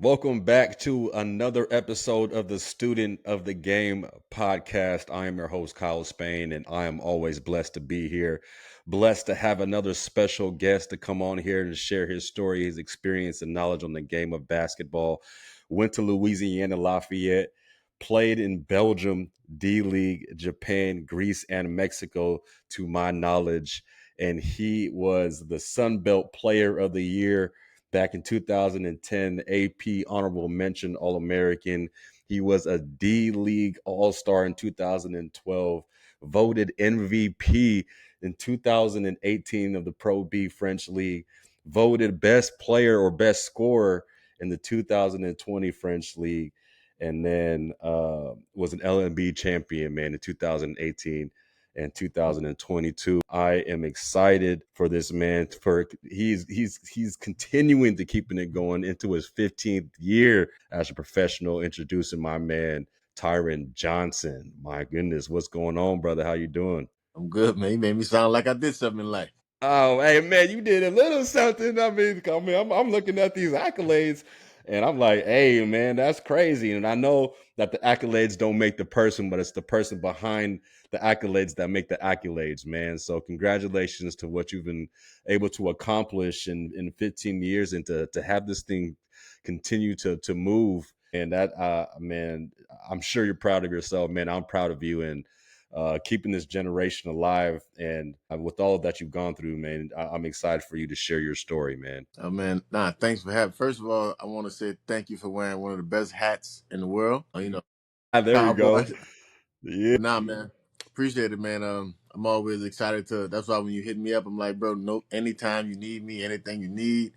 Welcome back to another episode of the Student of the Game podcast. I am your host, Kyle Spain, and I am always blessed to be here. Blessed to have another special guest to come on here and share his story, his experience, and knowledge on the game of basketball. Went to Louisiana Lafayette, played in Belgium, D League, Japan, Greece, and Mexico, to my knowledge. And he was the Sun Belt Player of the Year back in 2010, AP Honorable Mention All-American. He was a D-League All-Star in 2012, voted MVP in 2018 of the Pro B French League, voted Best Player or Best Scorer in the 2020 French League, and then was an LNB champion, man, in 2018 and 2022. I am excited for this man. For he's continuing to keeping it going into his 15th year as a professional. Introducing my man Tyron Johnson. My goodness, what's going on, brother? How you doing? I'm good, man. You made me sound like I did something in life. Oh, hey man, you did a little something. I'm looking at these accolades, and I'm like, hey man, that's crazy. And I know that the accolades don't make the person, but it's the person behind the accolades that make the accolades, man. So congratulations to what you've been able to accomplish in 15 years, and to have this thing continue to move. And that, man, I'm sure you're proud of yourself, man. I'm proud of you, and keeping this generation alive. And with all that you've gone through, man, I'm excited for you to share your story, man. Oh, man. Nah, thanks for having. First of all, I want to say thank you for wearing one of the best hats in the world. There we go. Cowboys. Yeah. But nah, man. Appreciate it, man. I'm always excited to. That's why when you hit me up, I'm like, bro, nope. Anytime you need me, anything you need,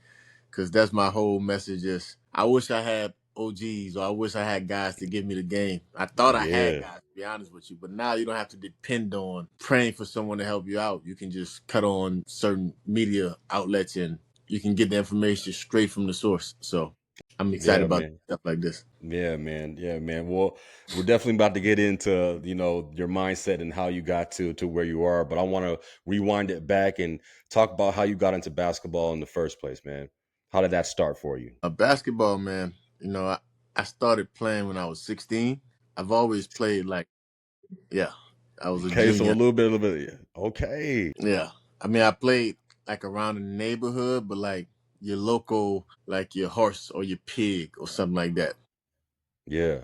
because that's my whole message. Is I wish I had OGs, or I wish I had guys to give me the game. I thought I had Yeah. guys, to be honest with you, but now you don't have to depend on praying for someone to help you out. You can just cut on certain media outlets and you can get the information straight from the source. So I'm excited Yeah, about man. stuff like this. Yeah, man. Yeah, man. Well, we're definitely about to get into, your mindset and how you got to where you are, but I want to rewind it back and talk about how you got into basketball in the first place, man. How did that start for you? A basketball, man. I started playing when I was 16. I've always played yeah, I was a Okay, so junior. a little bit. Yeah. Okay. Yeah. I mean, I played like around the neighborhood, but like your local, like your horse or your pig or something like that. Yeah.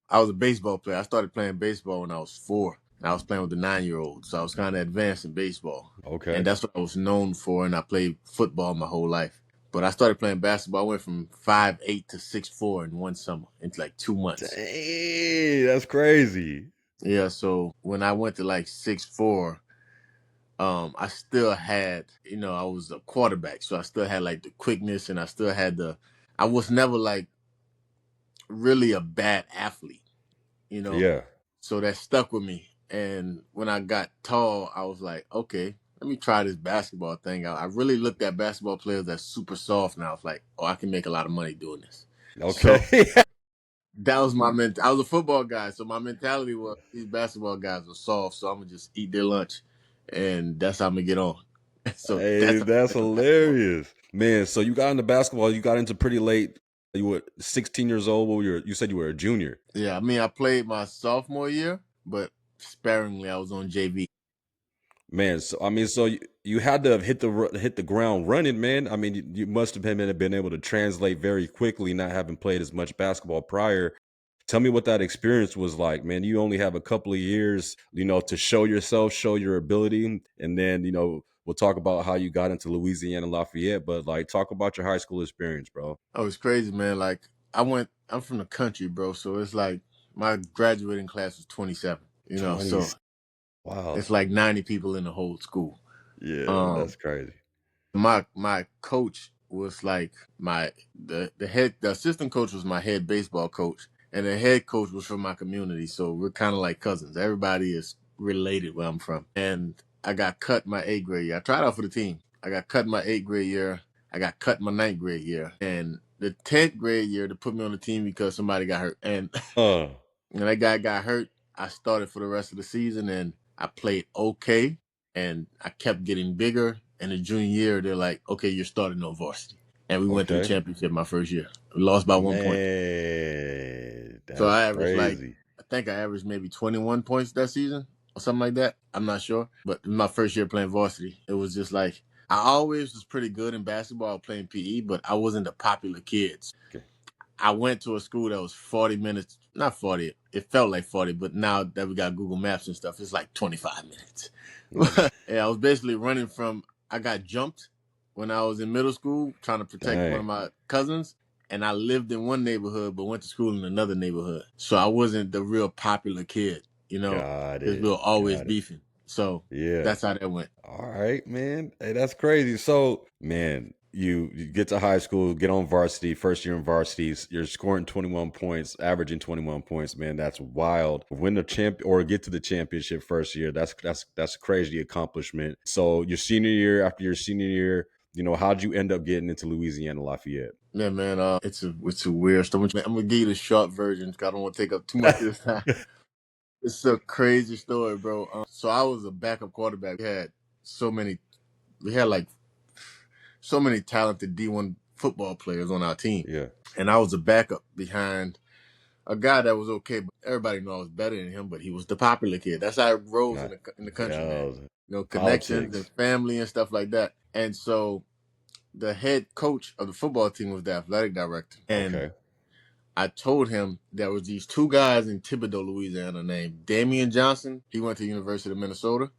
I was a baseball player. I started playing baseball when I was 4. And I was playing with the 9-year-olds. So I was kind of advanced in baseball. And Okay. that's what I was known for. And I played football my whole life. But I started playing basketball. I went from 5'8" to 6'4" in one summer, in like 2 months. Dang, that's crazy. Yeah. So when I went to like 6'4", I still had, I was a quarterback, so I still had like the quickness, and I still had I was never like really a bad athlete, you know, Yeah. so that stuck with me. And when I got tall, I was like, okay, let me try this basketball thing out. I really looked at basketball players that's super soft, and I was like, oh, I can make a lot of money doing this. So Okay. that was my I was a football guy, so my mentality was these basketball guys are soft, so I'm gonna just eat their lunch, and that's how I'm gonna get on. So Hey, that's how that's I got into basketball. hilarious. Man, so you got into basketball, you got into pretty late. You were 16 years old. You said you were a junior. Yeah, I mean, I played my sophomore year, but sparingly. I was on JV. Man, so I mean, so you had to have hit the ground running, man. I mean, you must have been able to translate very quickly, not having played as much basketball prior. Tell me what that experience was like, man. You only have a couple of years, to show yourself, show your ability, and then we'll talk about how you got into Louisiana Lafayette. But like, talk about your high school experience, bro. Oh, it's crazy, man. Like I'm from the country, bro. So it's like my graduating class was 27. 20. So Wow. it's like 90 people in the whole school. Yeah, that's Um, crazy. my coach was like the assistant coach was my head baseball coach, and the head coach was from my community. So we're kind of like cousins. Everybody is related where I'm from. And I got cut my 8th grade year. I tried out for the team. I got cut my 8th grade year. I got cut my 9th grade year, and the 10th grade year to put me on the team because somebody got hurt. And Uh, when that guy got hurt, I started for the rest of the season, and I played okay, and I kept getting bigger. And the junior year, they're like, "Okay, you're starting on varsity." and we went to the Okay. championship my first year. We lost by 1 point. Man, So that's I averaged crazy. I think I averaged maybe 21 points that season or something like that. I'm not sure. But my first year playing varsity, it was just like I always was pretty good in basketball playing PE, but I wasn't the popular kids. Okay. I went to a school that was 40 minutes, not 40, it felt like 40, but now that we got Google Maps and stuff, it's like 25 minutes. And I was basically running from, I got jumped when I was in middle school trying to protect one of Dang. my cousins. And I lived in one neighborhood, but went to school in another neighborhood. So I wasn't the real popular kid, Got because we it. were always Got it. beefing. So Yeah. that's how that went. All right, man. Hey, that's crazy. So, man, you get to high school, get on varsity, first year in varsities, you're scoring 21 points, averaging 21 points, man. That's wild. Win the champ or get to the championship first year. That's a crazy accomplishment. So, your senior year, after your senior year, how'd you end up getting into Louisiana Lafayette? Yeah, man. It's a weird story. I'm gonna give you the short version. 'Cause I don't want to take up too much of this time. It's a crazy story, bro. So I was a backup quarterback. We had like so many talented D1 football players on our team, Yeah. and I was a backup behind a guy that was okay, but everybody knew I was better than him. But he was the popular kid. That's how it rose Not, in the country, man. yeah, Connections and politics. family and stuff like that. And so the head coach of the football team was the athletic director, and Okay. I told him there was these two guys in Thibodaux, Louisiana, named Damian Johnson. He went to the University of Minnesota,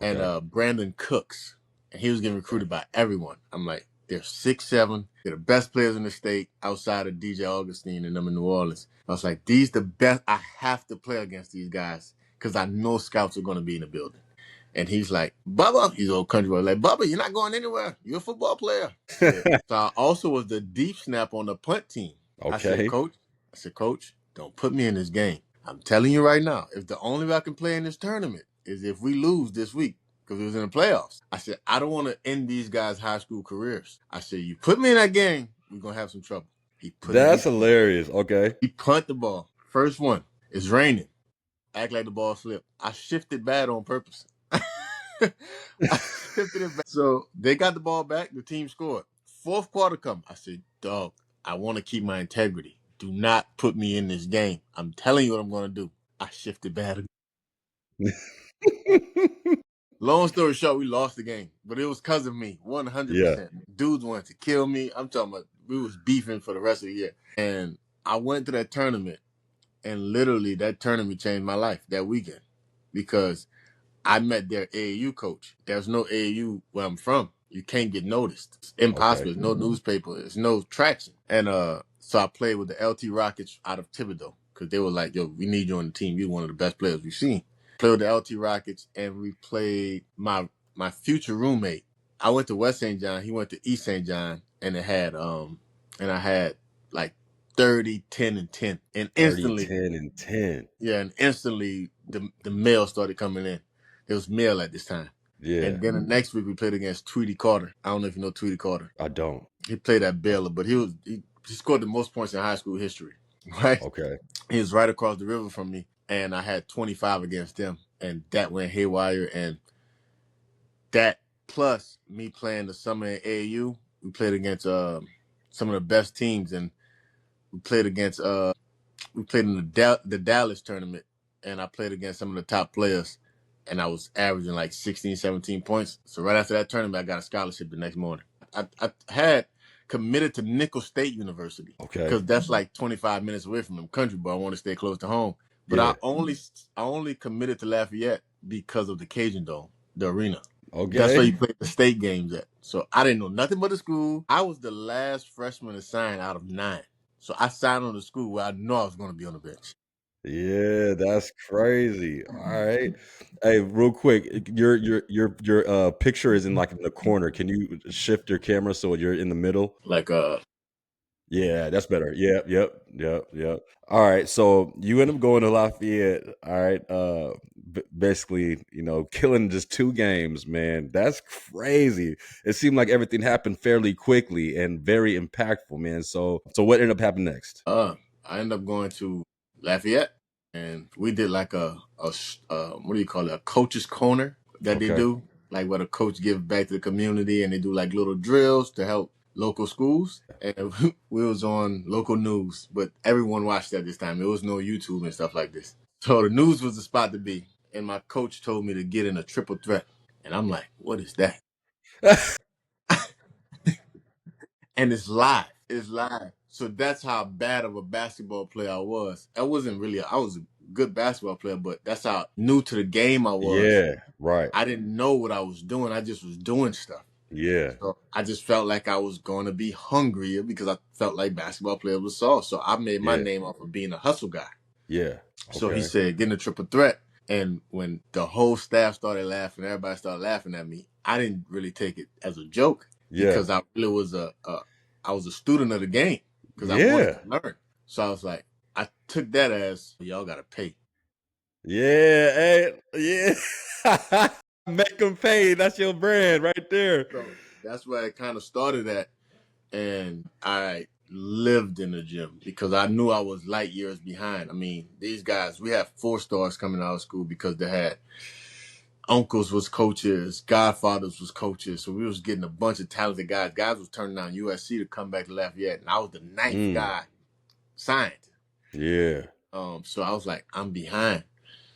and Okay. Brandon Cooks, and he was getting Okay. recruited by everyone. I'm like, they're 6'7", they're the best players in the state outside of DJ Augustine and them in New Orleans. I was like, these the best. I have to play against these guys because I know scouts are going to be in the building. And he's like, Bubba, he's old country boy, like, Bubba, you're not going anywhere. You're a football player. So I also was the deep snap on the punt team. Okay. I said, Coach, don't put me in this game. I'm telling you right now, if the only way I can play in this tournament is if we lose this week, because it was in the playoffs. I said, I don't want to end these guys' high school careers. I said, you put me in that game, we're going to have some trouble. That's hilarious. Okay. He punt the ball. First one. It's raining. Act like the ball slipped. I shifted bad on purpose. I shifted it back. So they got the ball back. The team scored. Fourth quarter come. I said, dog, I want to keep my integrity. Do not put me in this game. I'm telling you what I'm going to do. I shifted bad. Long story short, we lost the game, but it was because of me, Yeah. 100%. Dudes wanted to kill me. I'm talking about we was beefing for the rest of the year. And I went to that tournament, and literally that tournament changed my life that weekend because I met their AAU coach. There's no AAU where I'm from. You can't get noticed. It's Okay. impossible. There's no newspaper. There's no traction. And so I played with the LT Rockets out of Thibodaux because they were like, yo, we need you on the team. You're one of the best players we've seen. Played with the LT Rockets, and we played my future roommate. I went to West St. John. He went to East St. John, and I had like 30, 10, and 10. And 30, instantly, 10, and 10. the mail started coming in. There was mail at this time. Yeah. And then the next week we played against Tweety Carter. I don't know if you know Tweety Carter. I don't. He played at Baylor, but he scored the most points in high school history. Right? Okay. He was right across the river from me, and I had 25 against him, and that went haywire. And that plus me playing the summer in AAU, we played against some of the best teams, and we played against we played in the Dallas tournament, and I played against some of the top players, and I was averaging like 16, 17 points. So right after that tournament, I got a scholarship the next morning. I had committed to Nicholls State University Okay. because that's like 25 minutes away from them country, but I want to stay close to home. But Yeah. I only committed to Lafayette because of the Cajun Dome, the arena. That's where Okay. you play the state games at. So I didn't know nothing but the school. I was the last freshman to sign out of 9. So I signed on the school where I know I was going to be on the bench. Yeah, that's crazy. All right. Hey, real quick, your picture is in like in the corner. Can you shift your camera so you're in the middle? Like Yeah, that's better. Yep, yep, yep, yep. All right, so you end up going to Lafayette. All right, basically, killing just 2 games, man. That's crazy. It seemed like everything happened fairly quickly and very impactful, man. So what ended up happening next? I ended up going to Lafayette, and we did like what do you call it? A coach's corner that they Okay, do, like where the coach give back to the community, and they do like little drills to help local schools, and we was on local news, but everyone watched at this time. There was no YouTube and stuff like this. So the news was the spot to be. And my coach told me to get in a triple threat. And I'm like, what is that? And it's live. It's live. So that's how bad of a basketball player I was. I was a good basketball player, but that's how new to the game I was. Yeah, right. I didn't know what I was doing. I just was doing stuff. Yeah, So I just felt like I was going to be hungrier because I felt like basketball player was soft. So I made my yeah, name off of being a hustle guy. yeah. So he Okay. said, getting a triple threat. And when the whole staff started laughing, everybody started laughing at me. I didn't really take it as a joke Yeah, because I really was I was a student of the game because I wanted yeah, to learn. So I was like, I took that as y'all got to pay. yeah. Hey, yeah. Make them pay. That's your brand right there. So that's where it kind of started at. And I lived in the gym because I knew I was light years behind. I mean, these guys, we have 4 stars coming out of school because they had uncles was coaches, godfathers was coaches. So we was getting a bunch of talented guys. Guys was turning down USC to come back to Lafayette, and I was the ninth Mm, guy signed. yeah, So I was like, I'm behind.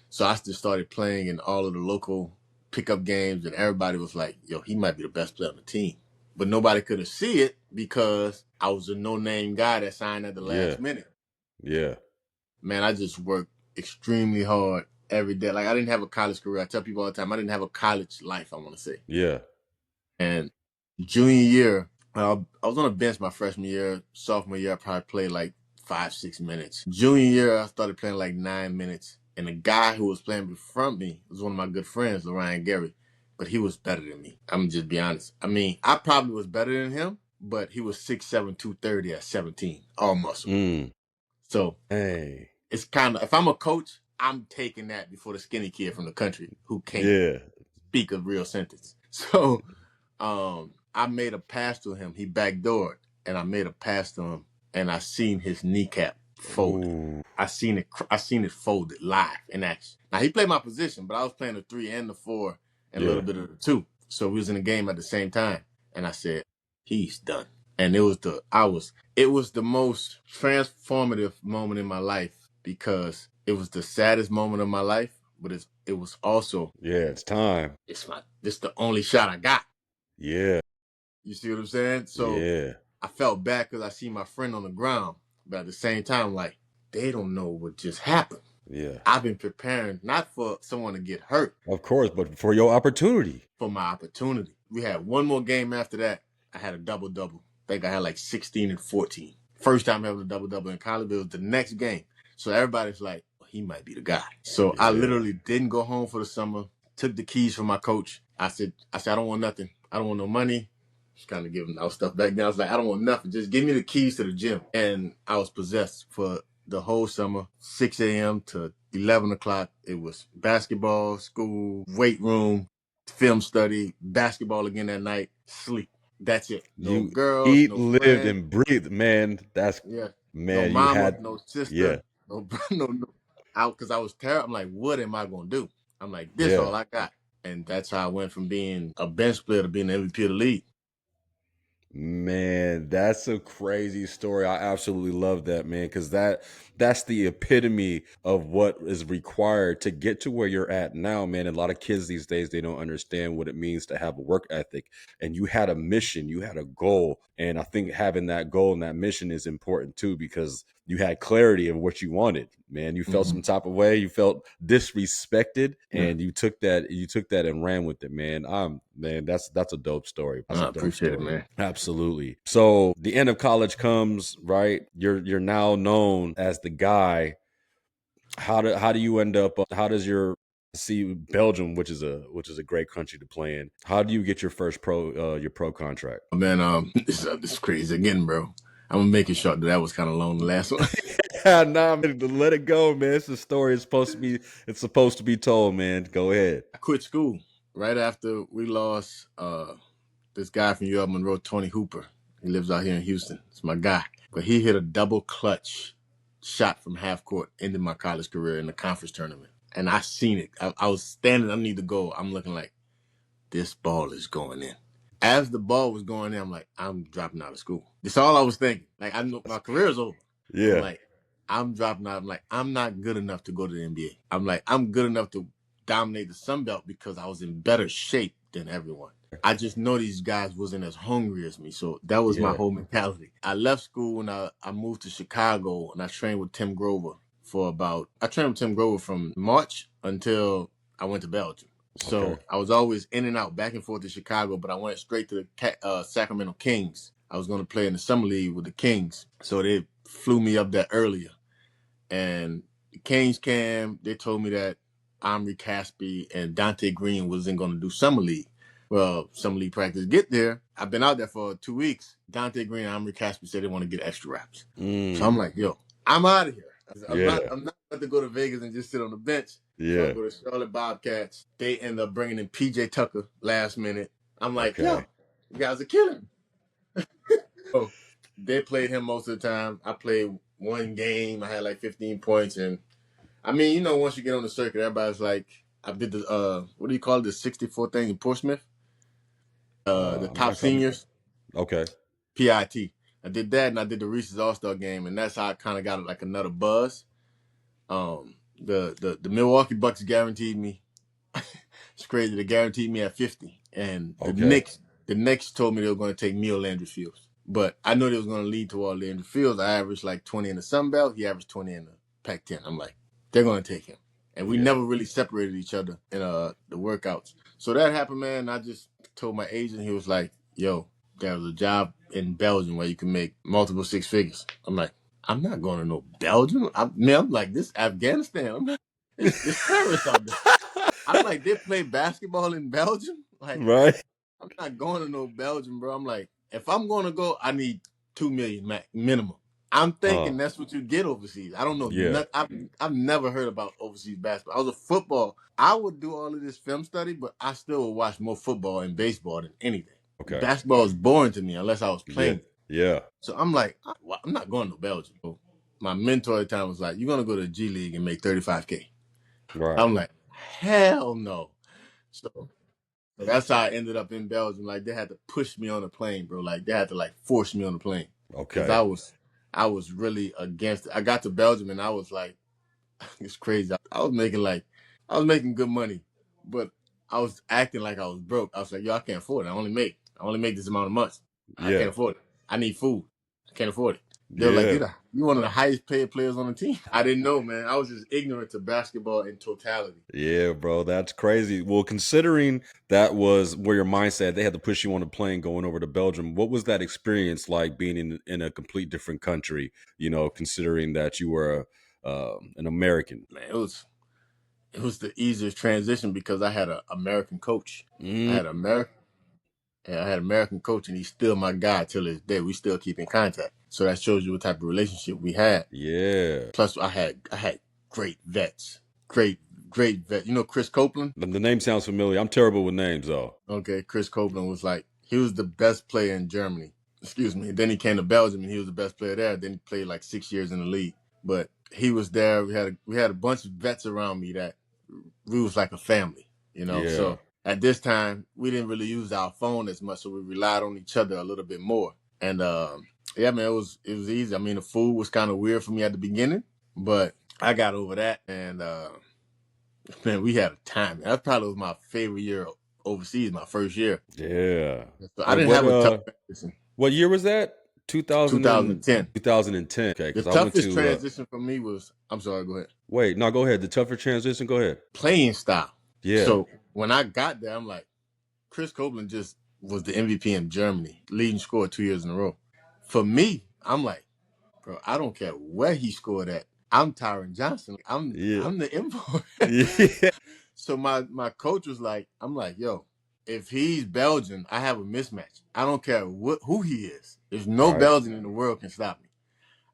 So I just started playing in all of the local pickup games, and everybody was like, yo, he might be the best player on the team. But nobody could have see it because I was a no-name guy that signed at the yeah, last minute. yeah, Man, I just worked extremely hard every day. Like, I didn't have a college career. I tell people all the time, I didn't have a college life, I want to say. yeah. And junior year, I was on the bench my freshman year. Sophomore year, I probably played like 5, 6 minutes. Junior year, I started playing like 9 minutes. And the guy who was playing from me was one of my good friends, Ryan Gary. But he was better than me. I'm just be honest. I mean, I probably was better than him, but he was 6'7", 230 at 17, all muscle. Mm, So hey, it's kind of, if I'm a coach, I'm taking that before the skinny kid from the country who can't yeah, speak a real sentence. So I made a pass to him. He backdoored, and I made a pass to him, and I seen his kneecap folded. ooh, I seen it. I seen it folded live in action. Now he played my position, but I was playing the 3 and the 4 and a little yeah, bit of the 2. So we was in the game at the same time, and I said, "He's done." And it was the most transformative moment in my life because it was the saddest moment of my life, but it was also yeah. It's time. this the only shot I got. Yeah, You see what I'm saying? So yeah, I felt bad because I see my friend on the ground, but at the same time, like, they don't know what just happened. yeah. I've been preparing not for someone to get hurt, Of course, but for your opportunity. for my opportunity. We had one more game after that. I had a double-double. I think I had like 16 and 14. First time having a double-double in college, but it was the next game. So everybody's like, well, he might be the guy. So I Yeah, literally didn't go home for the summer, took the keys from my coach. I said, I don't want nothing. I don't want no money. Just kind of giving out stuff back then. I was like, I don't want nothing. Just give me the keys to the gym. And I was possessed for the whole summer, 6 a.m. to 11 o'clock. It was basketball, school, weight room, film study, basketball again that night, sleep. That's it. No you girls, eat, no lived, friends. and breathed, man. That's Yeah. No man. You mama, had, no yeah, sister, no, no. Out because I was terrible. I'm like, what am I gonna do? I'm like, this yeah. all I got. And that's how I went from being a bench player to being the MVP of the league. Man, that's a crazy story. I absolutely love that, man, because that's the epitome of what is required to get to where you're at now, man. And a lot of kids these days, they don't understand what it means to have a work ethic. And you had a mission, you had a goal. And I think having that goal and that mission is important too, because you had clarity of what you wanted, man. You felt Mm-hmm. some type of way, you felt disrespected, Yeah, and you took that and ran with it, man. Man, that's a dope story. That's a I dope appreciate it, story. man. Absolutely. So the end of college comes, right? You're now known as the guy. How do you end up? How does your see Belgium, which is a great country to play in? How do you get your pro contract? Man, this is crazy again, bro. I'm gonna make it short. That was kind of long. The last one. Nah, man, let it go, man. It's a story. It's supposed to be told, man. Go ahead. I quit school right after we lost this guy from UL Monroe, Tony Hooper. He lives out here in Houston. It's my guy. But he hit a double clutch shot from half court, ended my college career in the conference tournament. And I seen it. I was standing underneath the goal. I'm looking like, this ball is going in. As the ball was going in, I'm like, I'm dropping out of school. That's all I was thinking. Like, I know my career's over. I'm Yeah. like, I'm dropping out. I'm like, I'm not good enough to go to the NBA. I'm like, I'm good enough to dominate the Sun Belt because I was in better shape than everyone. I just know these guys wasn't as hungry as me. So that was my Yeah. whole mentality. I left school and I moved to Chicago and I trained with Tim Grover I trained with Tim Grover from March until I went to Belgium. Okay. So I was always in and out, back and forth to Chicago, but I went straight to the Sacramento Kings. I was going to play in the summer league with the Kings. So they flew me up there earlier. And the Kings came, they told me that Omri Caspi and Dante Green wasn't going to do summer league. Well, summer league practice. Get there. I've been out there for 2 weeks. Dante Green and Omri Caspi said they want to get extra reps. So I'm Mm. like, yo, I'm out of here. Yeah. I'm not about to go to Vegas and just sit on the bench. So I Yeah. go to Charlotte Bobcats. They end up bringing in PJ Tucker last minute. I'm like, yo, Okay. you guys are killing me. So they played him most of the time. I played one game. I had like 15 points. And I mean, once you get on the circuit, everybody's like, I did the, what do you call it? The 64 thing in Portsmouth? The I'm top not sure. seniors, Okay. PIT. I did that and I did the Reese's All-Star game. And that's how I kind of got like another buzz. The Milwaukee Bucks guaranteed me. It's crazy. They guaranteed me at 50, and the Okay. Knicks told me they were going to take Neil Landry Fields, but I know they was going to lead to all Landry Fields. I averaged like 20 in the Sun Belt. He averaged 20 in the Pac-10. I'm like, they're going to take him, and we Yeah. never really separated each other in the workouts. So that happened, man. I just told my agent. He was like, "Yo, there was a job in Belgium where you can make multiple six figures." I'm like, I'm not going to no Belgium. I'm like, this Afghanistan. I'm not. It's terrorists out there. I'm like, they play basketball in Belgium? Like, Right. I'm not going to no Belgium, bro. I'm like, if I'm going to go, I need 2 million minimum. I'm thinking Oh. that's what you get overseas. I don't know. Yeah. I've never heard about overseas basketball. I was a football. I would do all of this film study, but I still would watch more football and baseball than anything. Okay. Basketball is boring to me unless I was Yeah. playing. Yeah. So I'm like, I'm not going to Belgium. So my mentor at the time was like, you're going to go to the G League and make 35K. Right. I'm like, hell no. So that's how I ended up in Belgium. Like they had to push me on the plane, bro. Like they had to like force me on the plane because Okay. I was really against it. I got to Belgium and I was like, it's crazy. I was making good money, but I was acting like I was broke. I was like, yo, I can't afford it. I only make this amount of months. I can't Yeah. afford it. I need food. I can't afford it. They were like, Yeah. you one of the highest paid players on the team. I didn't know, man. I was just ignorant to basketball in totality. Yeah, bro, that's crazy. Well, considering that was where your mindset, they had to push you on a plane going over to Belgium. What was that experience like being in a complete different country? Considering that you were an American. Man, it was the easiest transition because I had an American coach. I Mm, had American, I had American coach, and he's still my guy till this day. We still keep in contact. So that shows you what type of relationship we had. yeah, Plus, I had great vets, great vet. You know Chris Copeland. the name sounds familiar. I'm terrible with names, though. Okay, Chris Copeland he was the best player in Germany. Excuse me. Then he came to Belgium, and he was the best player there. Then he played like 6 years in the league. But he was there. We had a bunch of vets around me that we was like a family. Yeah, So at this time, we didn't really use our phone as much, so we relied on each other a little bit more. And yeah, man, it was easy. I mean, the food was kind of weird for me at the beginning, but I got over that. And man, we had a time. That probably was my favorite year overseas, my first year. yeah. So I And didn't have a tough transition. what year was that? 2000 and 2010. 2010. Okay, The because I went toughest to transition for me was, I'm sorry, go ahead. wait, no, go ahead. The tougher transition. Go ahead. Playing style. Yeah, So when I got there, I'm like, Chris Copeland just was the MVP in Germany, leading scorer 2 years in a row. For me, I'm like, bro, I don't care where he scored at. I'm Tyron Johnson. I'm yeah, I'm the import. yeah. So my coach was like, I'm like, yo, if he's Belgian, I have a mismatch. I don't care who he is. There's no Right. Belgian in the world can stop me.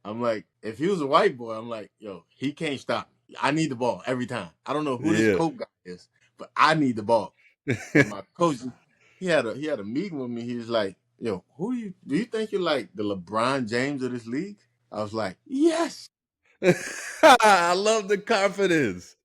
I'm like, if he was a white boy, I'm like, yo, he can't stop me. I need the ball every time. I don't know who this Yeah. coach guy is, but I need the ball. And my coach, he had a meeting with me. He was like, yo, do you think you're like the LeBron James of this league? I was like, yes. I love the confidence.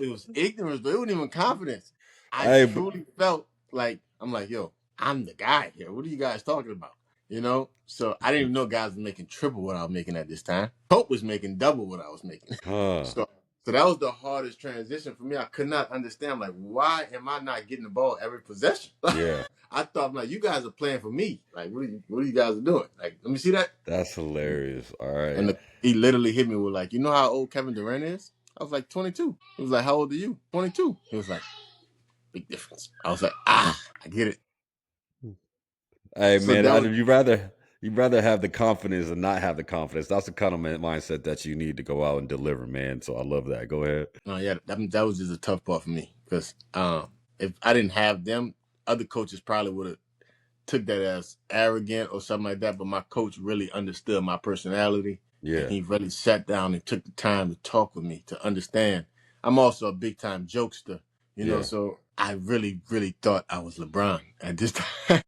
It was ignorance, but it wasn't even confidence. I Hey, but truly felt like, I'm like, yo, I'm the guy here. What are you guys talking about? You know, so I didn't even know guys were making triple what I was making at this time. Pope was making double what I was making. Huh. So that was the hardest transition for me. I could not understand, like, why am I not getting the ball every possession? Yeah. I thought, like, you guys are playing for me. Like, what are you guys doing? Like, let me see that. That's hilarious. All And right. he literally hit me with, like, you know how old Kevin Durant is? I was like, 22. He was like, how old are you? 22. He was like, big difference. I was like, I get it. Hey So man, that was, you rather have the confidence and not have the confidence. That's the kind of mindset that you need to go out and deliver, man. So I love that. Go ahead. no, yeah, that was just a tough part for me because if I didn't have them, other coaches probably would have took that as arrogant or something like that. But my coach really understood my personality, and Yeah. he really sat down and took the time to talk with me to understand. I'm also a big time jokester, you know, Yeah. so I really, really thought I was LeBron at this time.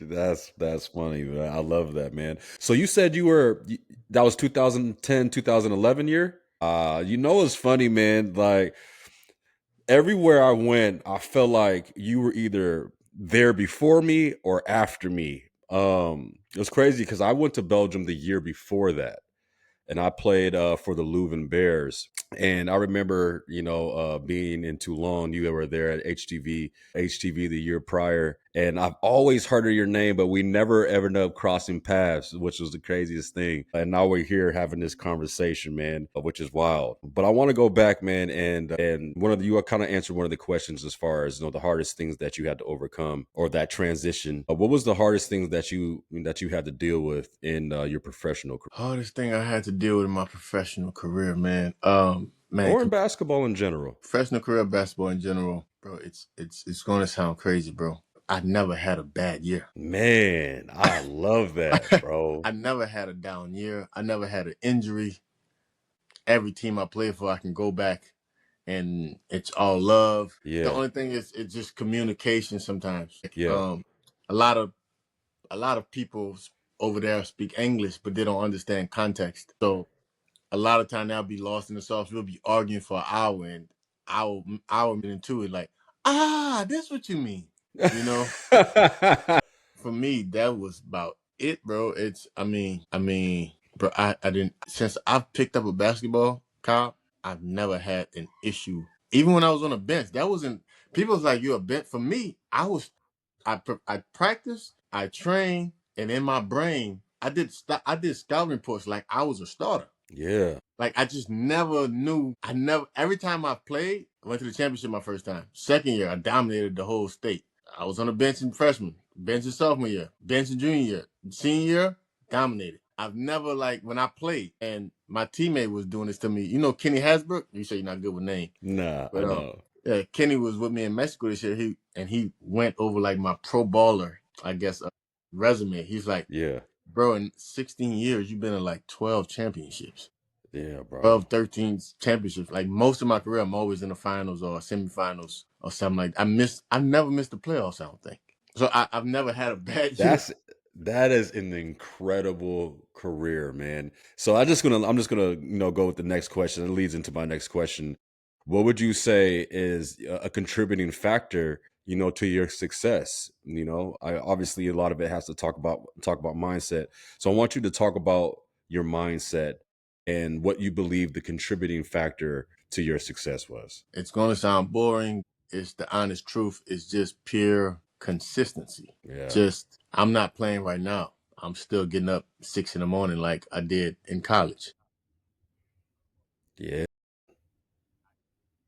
That's funny, man. I love that, man. So you said that was 2010, 2011 year? You know it's funny, man. Like everywhere I went, I felt like you were either there before me or after me. It was crazy because I went to Belgium the year before that, and I played for the Leuven Bears. And I remember, being in Toulon. You were there at HTV the year prior, and I've always heard of your name, but we never ever ended up crossing paths, which was the craziest thing. And now we're here having this conversation, man, which is wild. But I want to go back, man, and you kind of answered one of the questions as far as the hardest things that you had to overcome or that transition. What was the hardest things that you had to deal with in your professional career? Hardest thing I had to deal with in my professional career, man. Man, Or in basketball in general? professional career basketball in general, bro. It's going to sound crazy, bro. I never had a bad year. Man, I love that, bro. I never had a down year. I never had an injury. Every team I played for, I can go back and it's all love. The Yeah, only thing is it's just communication sometimes. yeah, A lot of people over there speak English, but they don't understand context. So a lot of time they'll be lost in the sauce. We'll be arguing for an hour, and hour into it, like, that's what you mean. You know, for me, that was about it, bro. Bro, I didn't since I've picked up a basketball, Kyle, I've never had an issue. Even when I was on a bench, that wasn't people was like, you're a bench. For me, I practiced, I trained, and in my brain, I did scouting reports like I was a starter. yeah, Like I just never knew. Every time I played, I went to the championship my first time. Second year, I dominated the whole state. I was on the bench in freshman, bench in sophomore year, bench in junior year. Senior year, dominated. I've never like when I played and my teammate was doing this to me. You know Kenny Hasbrook? You say you're not good with names. nah, I But know. yeah, Kenny was with me in Mexico this year. He went over like my pro baller, I guess, resume. He's like, Yeah, bro, in 16 years, you've been in like 12 championships. yeah, bro. 12, 13 championships. Like most of my career, I'm always in the finals or semifinals or something like that. I never missed the playoffs, I don't think. So I've never had a bad year. That's that is an incredible career, man. So I'm just gonna go with the next question. It leads into my next question. What would you say is a contributing factor, to your success? Obviously a lot of it has to talk about mindset. So I want you to talk about your mindset and what you believe the contributing factor to your success was. It's going to sound boring. It's the honest truth. It's just pure consistency. Yeah. Just, I'm not playing right now. I'm still getting up 6 in the morning like I did in college. Yeah.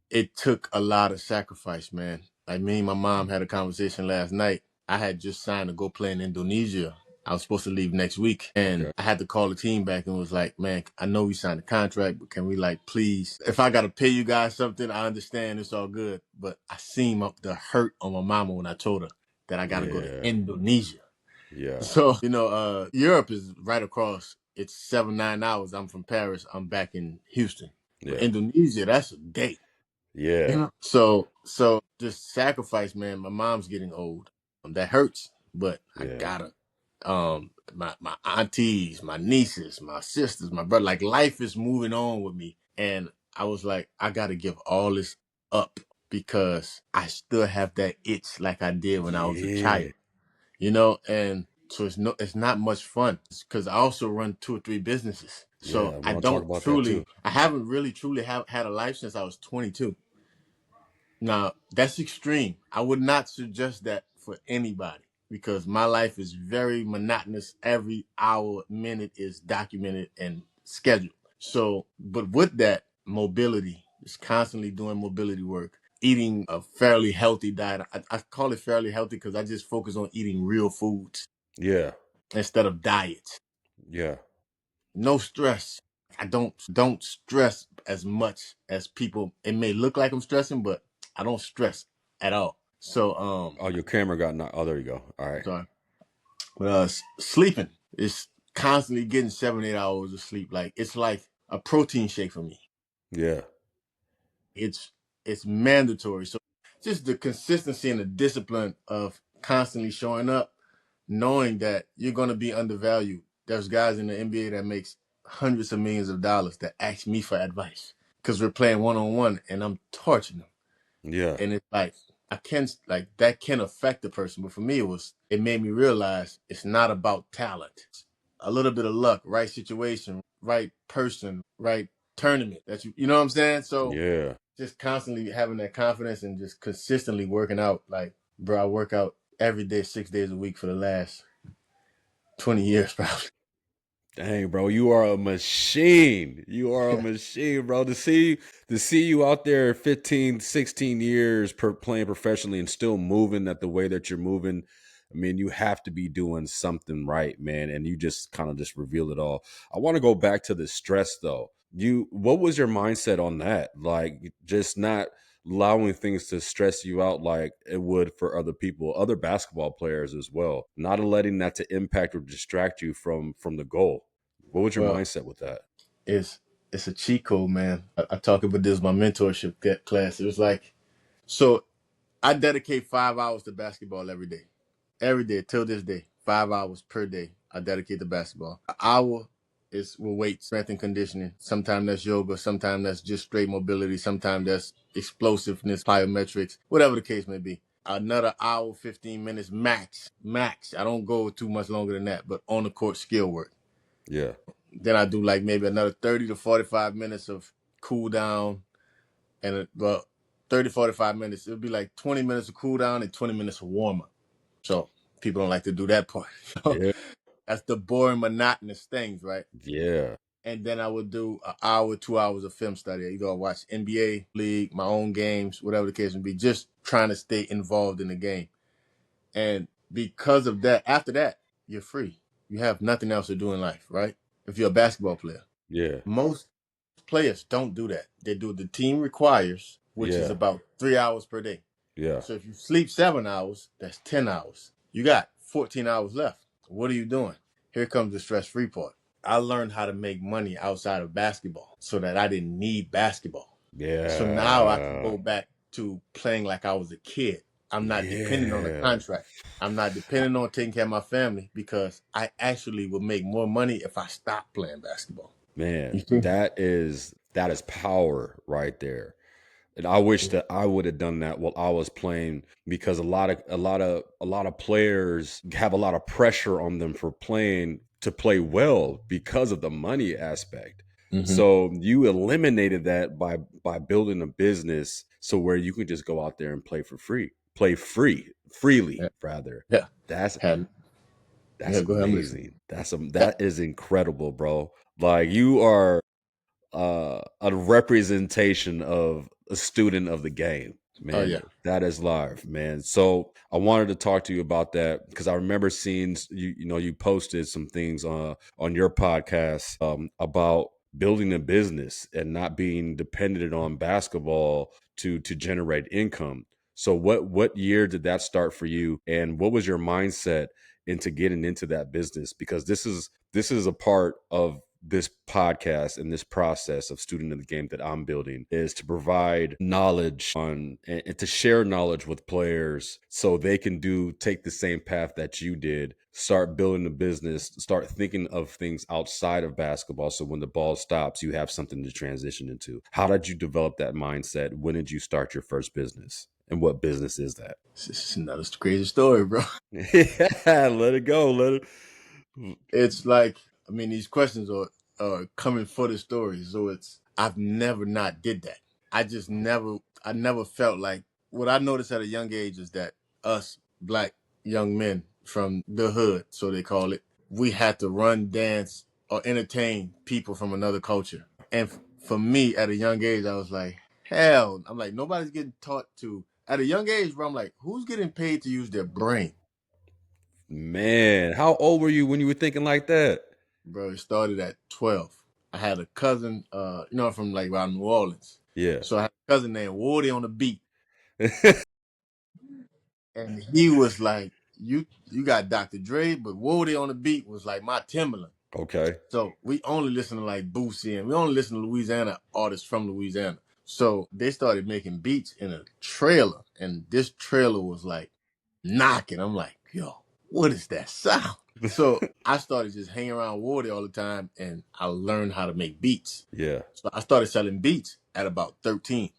It took a lot of sacrifice, man. Like me and my mom had a conversation last night. I had just signed to go play in Indonesia. I was supposed to leave next week, and Okay. I had to call the team back and was like, man, I know we signed a contract, but can we like, please, if I got to pay you guys something, I understand, it's all good. But I seen the hurt on my mama when I told her that I got to go to Yeah. Indonesia. Yeah. So, Europe is right across. It's 7, 9 hours. I'm from Paris. I'm back in Houston. But Yeah. Indonesia, that's a day. Yeah. So just sacrifice, man. My mom's getting old. That hurts, but I Yeah. gotta. My aunties, my nieces, my sisters, my brother, like life is moving on with me, and I was like, I gotta give all this up. because I still have that itch like I did when I was a Yeah. child, and so it's not much fun because I also run 2 or 3 businesses. Yeah. So I I want to talk don't about that too. I haven't really truly have had a life since I was 22. Now, that's extreme. I would not suggest that for anybody because my life is very monotonous. Every hour, minute is documented and scheduled. So, but with that, mobility is constantly doing mobility work, eating a fairly healthy diet. I call it fairly healthy because I just focus on eating real foods Yeah. instead of diets. Yeah. No stress. I don't stress as much as people. It may look like I'm stressing, but I don't stress at all. So Oh, your camera got knocked. Oh, there you go. All right. sorry. But sleeping is constantly getting 7 8 hours of sleep. Like it's like a protein shake for me. Yeah. It's it's mandatory. So just the consistency and the discipline of constantly showing up, knowing that you're gonna be undervalued. There's guys in the NBA that makes hundreds of millions of dollars that ask me for advice because we're playing one on one and I'm torching them. Yeah. And it's like I can like that can affect the person, but for me it made me realize it's not about talent. It's a little bit of luck, right situation, right person, right tournament that you know what I'm saying. So Yeah. just constantly having that confidence and just consistently working out. Like, bro, I work out every day, 6 days a week for the last 20 years, probably. Dang, bro, you are a machine. You are a machine, bro. To see you out there 15, 16 years playing professionally and still moving at the way that you're moving. I mean, you have to be doing something right, man. And you just kind of just revealed it all. I want to go back to the stress though. What was your mindset on that? Like just not allowing things to stress you out like it would for other people, other basketball players as well. Not letting that to impact or distract you from the goal. What was your Well, mindset with that? it's it's a cheat code, man. I talk about this in my mentorship class. It was like, so I dedicate 5 hours to basketball every day till this day. 5 hours per day I dedicate to basketball. An hour is with weight, strength and conditioning. Sometimes that's yoga, sometimes that's just straight mobility, sometimes that's explosiveness, plyometrics, whatever the case may be. Another hour, 15 minutes max. Max. I don't go too much longer than that, but on the court skill work. Yeah. Then I do like maybe another 30 to 45 minutes of cool down and well, 30, 45 minutes. It'll be like 20 minutes of cool down and 20 minutes of warm up. So people don't like to do that part. Yeah. That's the boring, monotonous things, right? Yeah. And then I would do an hour, 2 hours of film study. Either I watch NBA, league, my own games, whatever the case may be, just trying to stay involved in the game. And because of that, after that, you're free. You have nothing else to do in life, right? If you're a basketball player. Yeah. Most players don't do that. They do what the team requires, which is Yeah. about 3 hours per day. Yeah. So if you sleep 7 hours, that's 10 hours. You got 14 hours left. What are you doing? Here comes the stress free part. I learned how to make money outside of basketball so that I didn't need basketball. So now I can Yeah. go back to playing like I was a kid. I'm not dependent on a Yeah. contract. I'm not dependent on taking care of my family because I actually would make more money if I stopped playing basketball. You Man, see? that is power right there. And I wish that I would have done that while I was playing because a lot of players have a lot of pressure on them for playing to play well because of the money aspect. Mm-hmm. So you eliminated that by building a business so where you can just go out there and play for free. Play freely Yeah. rather. Yeah. That's Had, that's yeah, go ahead. I'm listening. amazing. Yeah. That is incredible, bro. Like you are a representation of a student of the game, Oh, man. yeah. That is live, man. So I wanted to talk to you about that because I remember seeing you posted some things on your podcast about building a business and not being dependent on basketball to generate income. So what year did that start for you, and what was your mindset into getting into that business? Because this is a part of this podcast and this process of student of the game that I'm building is to provide knowledge on and to share knowledge with players so they can take the same path that you did start building a business, start thinking of things outside of basketball. So when the ball stops, you have something to transition into. How did you develop that mindset? When did you start your first business? And what business is that? It's another crazy story, bro. Yeah, let it go. Let it. It's like, I mean, these questions are coming for the story. So it's, I've never not did that. I never felt like, what I noticed at a young age is that us black young men from the hood, so they call it, we had to run, dance, or entertain people from another culture. And for me, at a young age, I was like, hell, I'm like, nobody's getting taught to, at a young age, bro, I'm like, who's getting paid to use their brain? Man, how old were you when you were thinking like that? Bro, it started at 12. I had a cousin, from like around New Orleans. Yeah. So I had a cousin named Woody on the beat. And he was like, you got Dr. Dre, but Woody on the beat was like my Timberland. Okay. So we only listen to like Boosie, and we only listen to Louisiana artists from Louisiana. So they started making beats in a trailer, and this trailer was like knocking. I'm like, yo, what is that sound? So I started just hanging around Woody all the time, and I learned how to make beats. Yeah. So I started selling beats at about 13.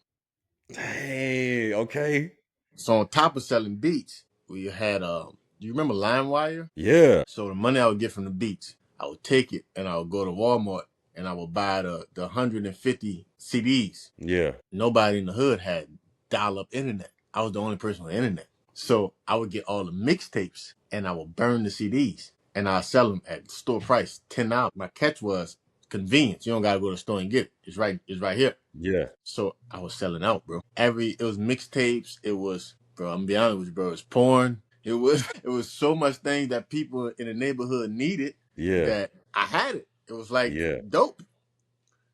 Hey, okay. So on top of selling beats, we had do you remember LimeWire? Yeah. So the money I would get from the beats, I would take it and I would go to Walmart and I would buy the 150 CDs. Yeah. Nobody in the hood had dial-up internet. I was the only person on the internet. So I would get all the mixtapes and I would burn the CDs and I'll sell them at store price, $10. My catch was convenience. You don't gotta go to the store and get it. It's right here. Yeah. So I was selling out, bro. It was mixtapes. It was, bro, I'm gonna be honest with you, bro. It was porn. It was so much things that people in the neighborhood needed Yeah. that I had it. It was like Yeah. dope.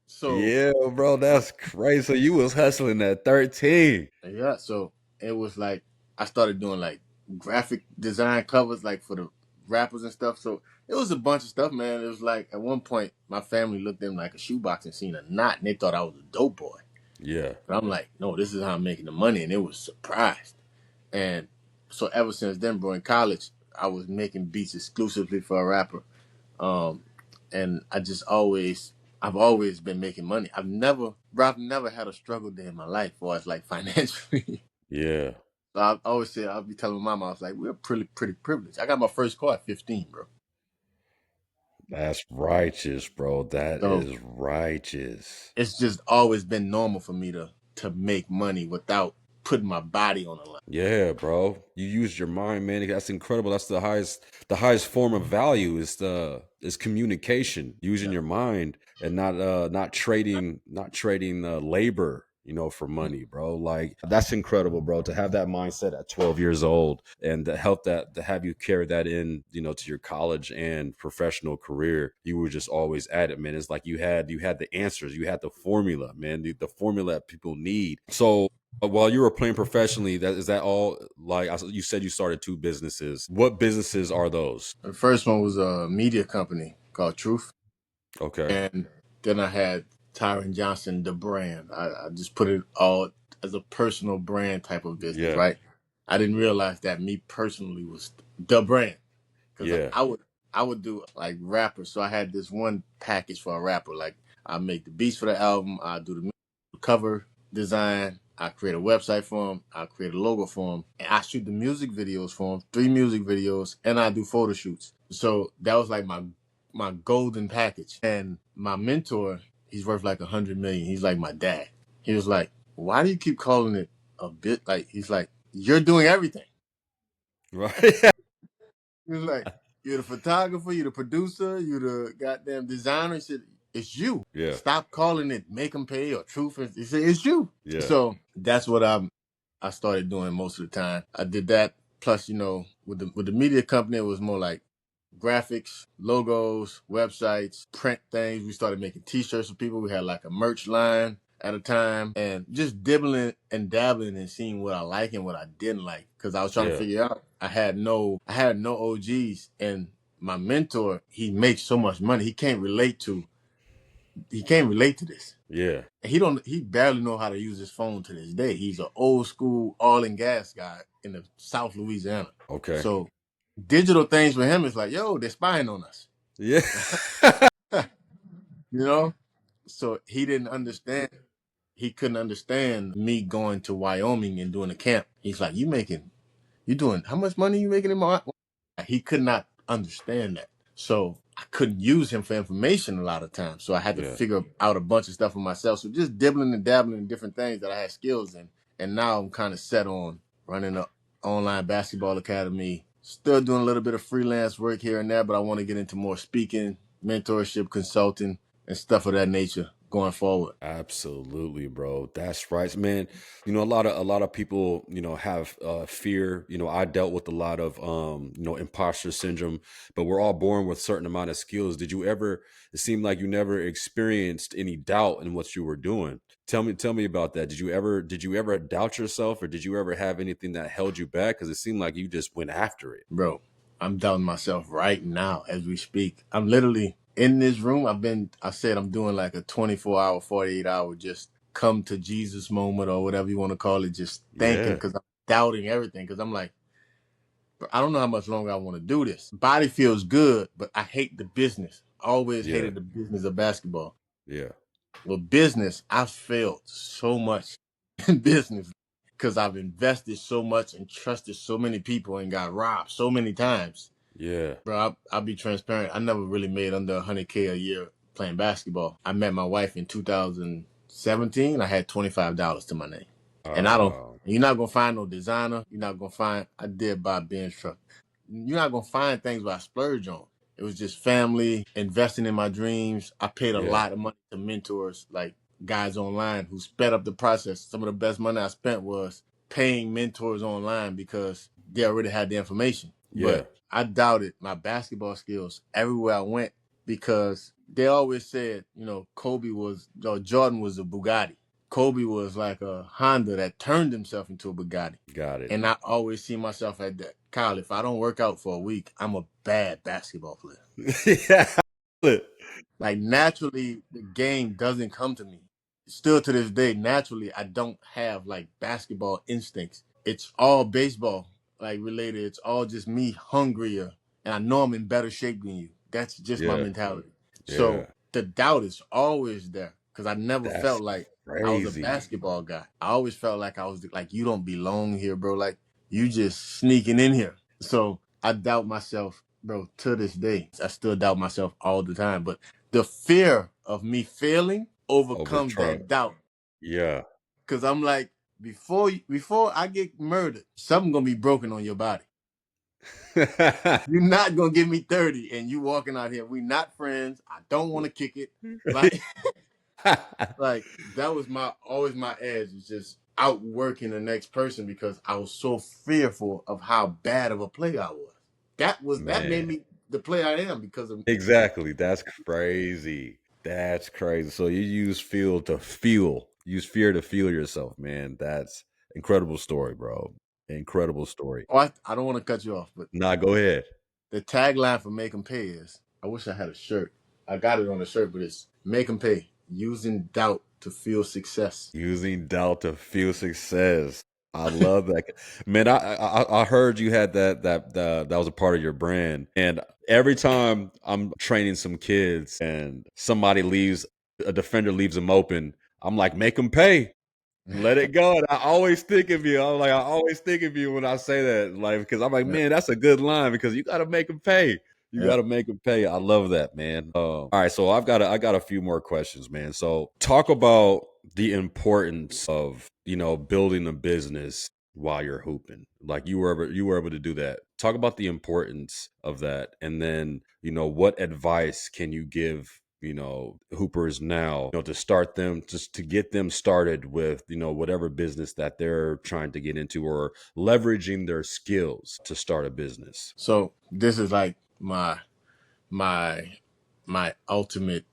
So Yeah, bro, that's crazy. So you was hustling at 13. yeah, so it was like I started doing like graphic design covers like for the rappers and stuff. So it was a bunch of stuff, man. It was like at one point my family looked at me like a shoebox and seen a knot and they thought I was a dope boy. Yeah. But I'm like, no, this is how I'm making the money, and it was surprised. And so ever since then, bro, in college, I was making beats exclusively for a rapper. Um, and I've always been making money. I've never had a struggle day in my life, or as like financially. Yeah. So I always say, I'll be telling my mom, I was like, we're pretty privileged. I got my first car at 15, bro. That's righteous, bro. That So is righteous. it's just always been normal for me to make money without putting my body on the line. Yeah, bro. You used your mind, man. That's incredible. That's the highest form of value is communication, using Yeah. your mind and not trading labor, for money, bro. Like that's incredible, bro, to have that mindset at 12 years old and to have you carry that in, to your college and professional career. You were just always at it, man. It's like you had the answers, you had the formula, man, the formula that people need. So while you were playing professionally, is that all? Like you said, you started two businesses. What businesses are those? The first one was a media company called Truth. Okay. And then I had Tyron Johnson, the brand. I just put it all as a personal brand type of business, Yeah. right? I didn't realize that me personally was the brand. Because Yeah. I would do like rappers. So I had this one package for a rapper. Like I make the beats for the album, I do the cover design, I create a website for him, I create a logo for him, and I shoot the music videos for him, 3 music videos, and I do photo shoots. So that was like my golden package. And my mentor, he's worth like 100 million. He's like my dad. He was like, why do you keep calling it a bit? Like he's like, you're doing everything. Right. He was like, you're the photographer, you're the producer, you're the goddamn designer. He said, it's you. Yeah. Stop calling it Make 'em Pay or Truth. He said, it's you. Yeah. So that's what I started doing most of the time. I did that. Plus, with the media company, it was more like graphics, logos, websites, print things. We started making T-shirts for people. We had like a merch line at a time, and just dibbling and dabbling and seeing what I like and what I didn't like, because I was trying to Yeah. figure out. I had no OGs, and my mentor, he makes so much money. He can't relate to this. Yeah. And he barely know how to use his phone to this day. He's an old school oil and gas guy in the South Louisiana. Okay. So Digital things with him is like, yo, they're spying on us. Yeah. You know? So he didn't understand. He couldn't understand me going to Wyoming and doing a camp. He's like, you doing, how much money you making in my, he could not understand that. So I couldn't use him for information a lot of times. So I had to Yeah. figure out a bunch of stuff for myself. So just dibbling and dabbling in different things that I had skills in. And now I'm kind of set on running an online basketball academy. Still doing a little bit of freelance work here and there, but I want to get into more speaking, mentorship, consulting, and stuff of that nature going forward. Absolutely, bro. That's right, man. A lot of people, have fear. I dealt with a lot of imposter syndrome, but we're all born with certain amount of skills. It seemed like you never experienced any doubt in what you were doing. Tell me about that. Did you ever doubt yourself, or did you ever have anything that held you back? Because it seemed like you just went after it. Bro, I'm doubting myself right now as we speak. I'm literally in this room. I said I'm doing like a 24-hour, 48-hour just come to Jesus moment or whatever you want to call it, just thinking Yeah, because I'm doubting everything. Because I'm like, "Bro, I don't know how much longer I want to do this. Body feels good, but I hate the business. Always yeah, hated the business of basketball. yeah, With business, I've failed so much in business because I've invested so much and trusted so many people and got robbed so many times. yeah. Bro, I'll be transparent. I never really made under 100K a year playing basketball. I met my wife in 2017. I had $25 to my name. And Oh, you're not going to find no designer. You're not going to find, I did buy a Benz truck. You're not going to find things where I splurge on. It was just family, investing in my dreams. I paid a yeah, lot of money to mentors, like guys online who sped up the process. Some of the best money I spent was paying mentors online because they already had the information. yeah. But I doubted my basketball skills everywhere I went because they always said, Jordan was a Bugatti. Kobe was like a Honda that turned himself into a Bugatti. Got it. And I always see myself at that. Kyle, if I don't work out for a week, I'm a bad basketball player. Yeah. Like naturally, the game doesn't come to me. Still to this day, naturally, I don't have like basketball instincts. It's all baseball like related. It's all just me hungrier, and I know I'm in better shape than you. That's just my Yeah, mentality. yeah. So the doubt is always there because I never That's felt like I was a crazy. basketball guy. I always felt like I was like, you don't belong here, bro. Like you just sneaking in here. So I doubt myself, bro, to this day. I still doubt myself all the time. But the fear of me failing overcomes Overtron. that doubt. Yeah. Cause I'm like, before I get murdered, something gonna be broken on your body. You're not gonna give me 30 and you walking out here. We not friends. I don't want to kick it. Like, like that was my always my edge is just outworking the next person because I was so fearful of how bad of a player I was. That made Man, me the player I am because of exactly. That's crazy. That's crazy. So you use feel to fuel. Use fear to fuel yourself, man. That's incredible story, bro. Incredible story. oh, I don't want to cut you off, but Nah, go ahead. the tagline for Make 'em Pay is I wish I had a shirt. I got it on a shirt, but it's Make 'em Pay, using doubt to feel success. Using doubt to fuel success. I love that. Man, I heard you had that was a part of your brand. And every time I'm training some kids and a defender leaves them open, I'm like, make them pay. Let it go. And I always think of you. I always think of you when I say that. Like, because I'm like, Yeah. man, that's a good line because you gotta make them pay. You Yeah. gotta make them pay. I love that, man. All right, so I got a few more questions, man. So talk about the importance of, building a business while you're hooping. Like you were able to do that. Talk about the importance of that. And then, what advice can you give hoopers now, to start them, just to get them started with, whatever business that they're trying to get into, or leveraging their skills to start a business. So this is like my my ultimate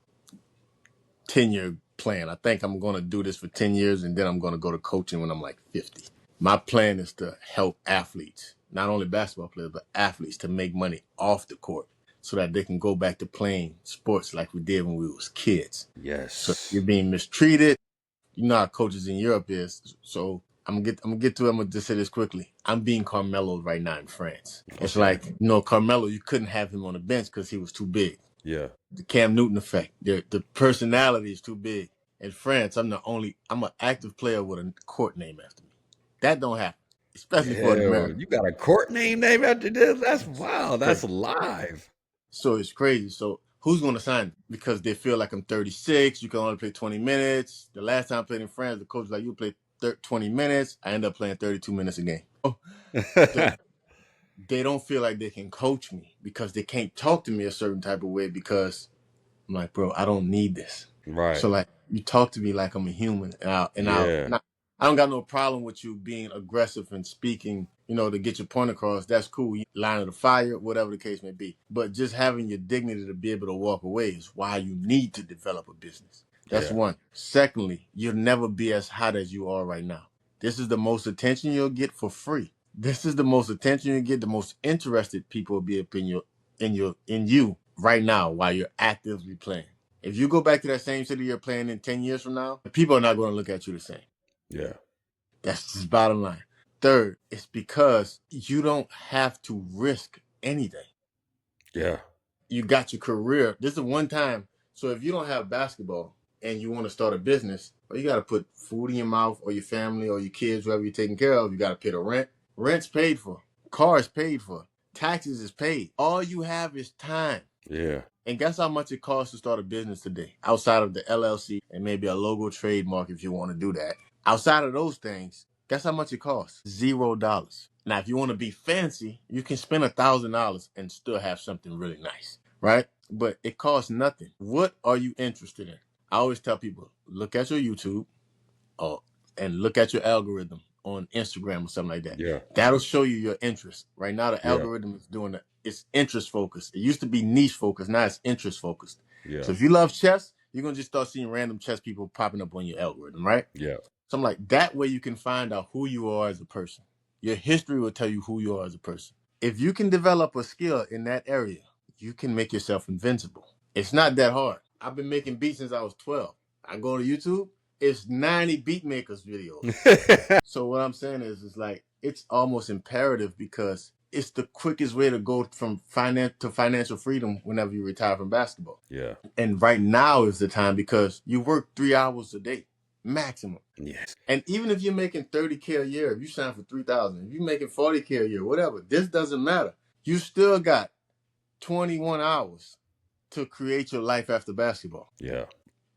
10-year plan. I think I'm gonna do this for 10 years and then I'm gonna go to coaching when I'm like 50. My plan is to help athletes, not only basketball players, but athletes to make money off the court so that they can go back to playing sports like we did when we was kids. So if you're Yes. being mistreated, you know how coaches in Europe is. So I'm gonna get to it. I'm gonna just say this quickly. I'm being Carmelo right now in France. It's Okay. like, Carmelo, you couldn't have him on the bench because he was too big. Yeah. The Cam Newton effect. The personality is too big. In France, I'm an active player with a court name after me. That don't happen, especially for an Yeah. American. You got a court name named after this? That's wow. That's Crazy. live. So it's crazy. So who's going to sign me? Because they feel like I'm 36. You can only play 20 minutes. The last time I played in France, the coach was like, you play 20 minutes. I end up playing 32 minutes a game. So they don't feel like they can coach me because they can't talk to me a certain type of way because I'm like, bro, I don't need this. Right. So like, you talk to me like I'm a human, Yeah. I don't got no problem with you being aggressive and speaking, to get your point across. That's cool. You line of the fire, whatever the case may be. But just having your dignity to be able to walk away is why you need to develop a business. That's Yeah. one. Secondly, you'll never be as hot as you are right now. This is the most attention you'll get for free. This is the most attention you get. The most interested people will be up in you right now while you're actively playing. If you go back to that same city you're playing in 10 years from now, people are not going to look at you the same. Yeah. That's just bottom line. Third, it's because you don't have to risk anything. Yeah. You got your career. This is one time. So if you don't have basketball and you want to start a business, well, you got to put food in your mouth or your family or your kids, whoever you're taking care of. You got to pay the rent. Rent's paid for. Car is paid for. Taxes is paid. All you have is time. Yeah. And guess how much it costs to start a business today? Outside of the LLC and maybe a logo trademark if you want to do that. Outside of those things, guess how much it costs? $0. Now, if you want to be fancy, you can spend $1,000 and still have something really nice, right? But it costs nothing. What are you interested in? I always tell people, look at your YouTube, or and look at your algorithm on Instagram or something like that. Yeah. That'll show you your interest. Right now, the Yeah. algorithm is doing it's interest focused. It used to be niche focused. Now it's interest focused. Yeah. So if you love chess, you're gonna just start seeing random chess people popping up on your algorithm, right? Yeah. So I'm like, that way you can find out who you are as a person. Your history will tell you who you are as a person. If you can develop a skill in that area, you can make yourself invincible. It's not that hard. I've been making beats since I was 12. I go to YouTube, it's 90 beat makers videos. So what I'm saying is, it's like, it's almost imperative because it's the quickest way to go from finance to financial freedom whenever you retire from basketball. Yeah. And right now is the time because you work 3 hours a day, maximum. Yes. And even if you're making 30K a year, if you sign for 3,000, if you're making 40K a year, whatever, this doesn't matter. You still got 21 hours to create your life after basketball. Yeah.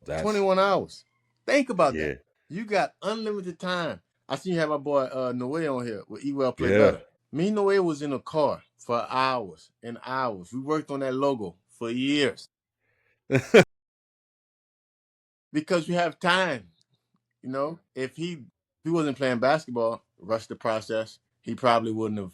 That's 21 hours. Think about yeah. that. You got unlimited time. I seen you have my boy Noe on here with Ewell Play Yeah. Better. Me and Noe was in a car for hours and hours. We worked on that logo for years because we have time. If he wasn't playing basketball, rushed the process, he probably would have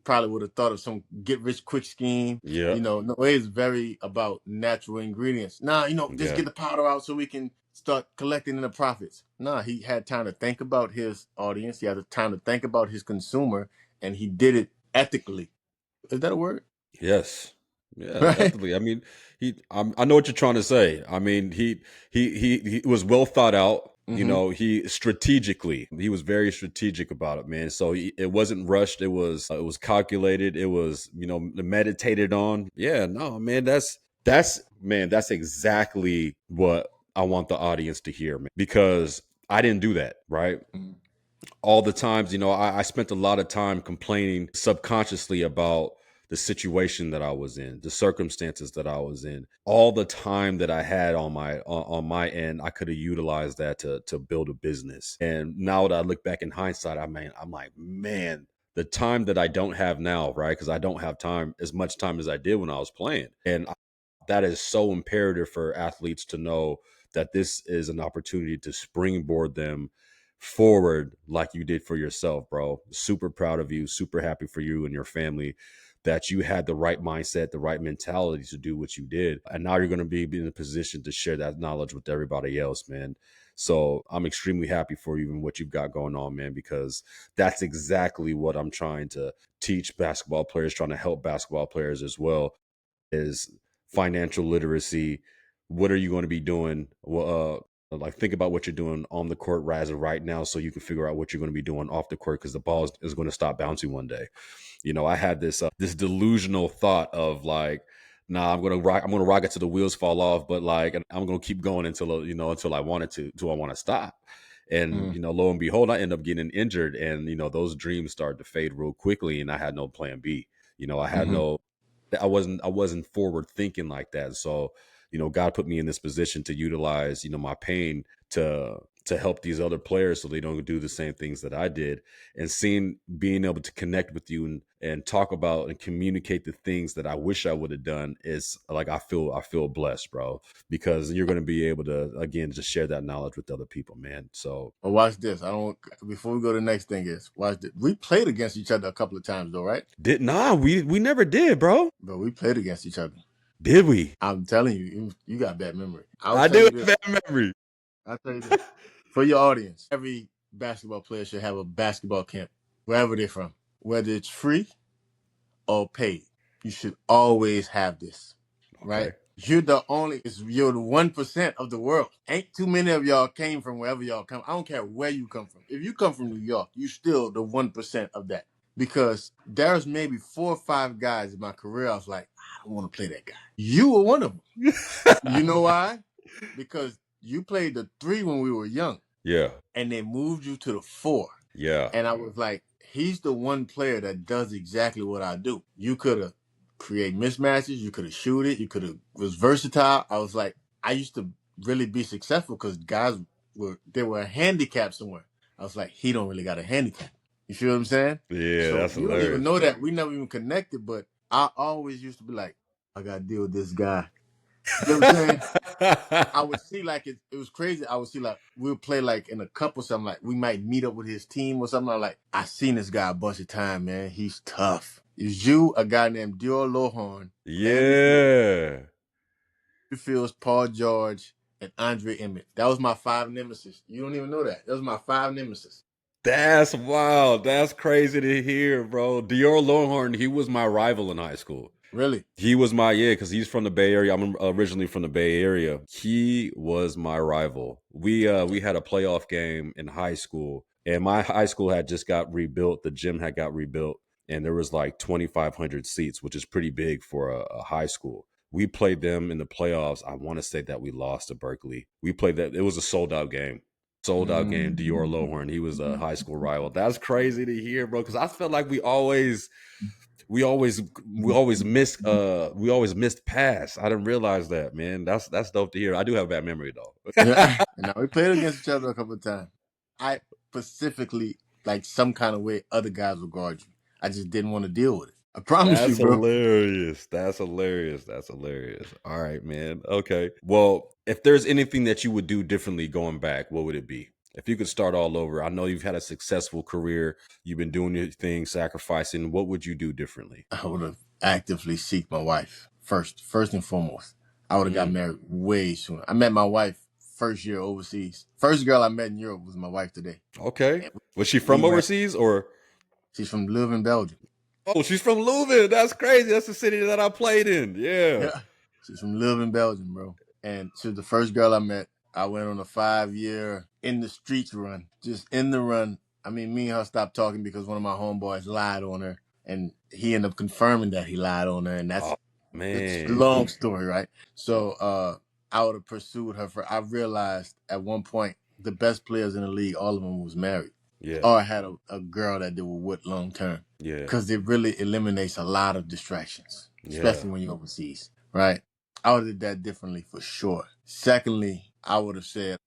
thought of some get rich quick scheme. Yeah. Noe is very about natural ingredients. Nah, just Yeah. get the powder out so we can start collecting in the profits. Nah, he had time to think about his audience. He had the time to think about his consumer, and he did it ethically. Is that a word? Yes. Yeah, Right? definitely. I mean, I know what you're trying to say. I mean, he was well thought out. Mm-hmm. He was very strategic about it, man. So it wasn't rushed. It was calculated. It was, meditated on. Yeah, no, man, that's exactly what I want the audience to hear, man, because I didn't do that, right? Mm-hmm. All the times, I spent a lot of time complaining subconsciously about the situation that I was in, the circumstances that I was in. All the time that I had on my end, I could have utilized that to build a business. And now that I look back in hindsight, I'm like, man, the time that I don't have now, right? Because I don't have time as much time as I did when I was playing. And that is so imperative for athletes to know that this is an opportunity to springboard them forward like you did for yourself, bro. Super proud of you, super happy for you and your family that you had the right mindset, the right mentality to do what you did. And now you're going to be in a position to share that knowledge with everybody else, man. So I'm extremely happy for you and what you've got going on, man, because that's exactly what I'm trying to teach basketball players, trying to help basketball players as well, is financial literacy. What are you going to be doing? Like, think about what you're doing on the court as of right now, so you can figure out what you're going to be doing off the court, because the ball is going to stop bouncing one day. I had this delusional thought of like, nah, I'm gonna rock it till the wheels fall off, but like, I'm gonna keep going until until I wanted to, until I want to stop. And Mm, lo and behold, I end up getting injured, and those dreams started to fade real quickly, and I had no plan B. I had hmm no, I wasn't forward thinking like that. So, God put me in this position to utilize, my pain to help these other players so they don't do the same things that I did. And being able to connect with you and talk about and communicate the things that I wish I would have done is like, I feel blessed, bro, because you're going to be able to, again, just share that knowledge with other people, man. So But watch this. I don't. Before we go to the next thing is watch this. We played against each other a couple of times though, right? we never did, bro. But we played against each other. Did we? I'm telling you, you got bad memory. I'll I tell do you have this. bad memory. I'll tell you this. For your audience, every basketball player should have a basketball camp, wherever they're from, whether it's free or paid. You should always have this, right? Okay. You're the 1% of the world. Ain't too many of y'all came from wherever y'all come. I don't care where you come from. If you come from New York, you still the 1% of that. Because there's maybe 4 or 5 guys in my career I was like, I don't want to play that guy. You were one of them. You know why? Because you played the 3 when we were young, Yeah. and they moved you to the 4. Yeah. And I was like, he's the one player that does exactly what I do. You could have create mismatches, you could have shoot it, you could have was versatile. I was like, I used to really be successful because guys were a handicap somewhere. I was like, he don't really got a handicap. You feel what I'm saying? Yeah, So that's you don't even hilarious. know that. We never even connected, but I always used to be like, I gotta deal with this guy. You know what I'm saying? I would see like it was crazy. I would see like we'll play like in a cup or something, like we might meet up with his team or something. I'm like, I seen this guy a bunch of time, man. He's tough. It's you, a guy named Dior Lohorn, Landry Yeah. Fields, Paul George, and Andre Emmett. That was my 5 nemesis. You don't even know that. That was my 5 nemesis. That's wild. That's crazy to hear, bro. Dior Longhorn, he was my rival in high school. Really? He was because he's from the Bay Area. I'm originally from the Bay Area. He was my rival. We had a playoff game in high school, and my high school had just got rebuilt. The gym had got rebuilt, and there was like 2,500 seats, which is pretty big for a high school. We played them in the playoffs. I want to say that we lost to Berkeley. We played that. It was a sold out game. Sold out game. Dior Mm. Lohorn. He was a high school rival. That's crazy to hear, bro. Because I felt like we always we always missed pass. I didn't realize that, man. That's dope to hear. I do have a bad memory though. Yeah. Now we played against each other a couple of times. I specifically like some kind of way other guys would guard you. I just didn't want to deal with it. I promise you, That's bro. hilarious. That's hilarious. That's hilarious. All right, man. Okay. Well, if there's anything that you would do differently going back, what would it be? If you could start all over, I know you've had a successful career. You've been doing your thing, sacrificing. What would you do differently? I would have actively seeked my wife first and foremost. I would have got Mm, married way sooner. I met my wife first year overseas. First girl I met in Europe was my wife today. okay. And Was she we from went. overseas or? She's from Leuven, Belgium. Oh, she's from Leuven. That's crazy. That's the city that I played in. Yeah. Yeah, she's from Leuven, Belgium, bro. And she was the first girl I met. I went on a 5-year in the streets run, just in the run. I mean, me and her stopped talking because one of my homeboys lied on her, and he ended up confirming that he lied on her, and Oh it's a man. long story, right? So I would have pursued her I realized at one point the best players in the league, all of them was married Yeah. or had a girl that they were with long term Yeah. because it really eliminates a lot of distractions, Yeah. especially when you're overseas, right? I would have did that differently for sure. Secondly, I would have said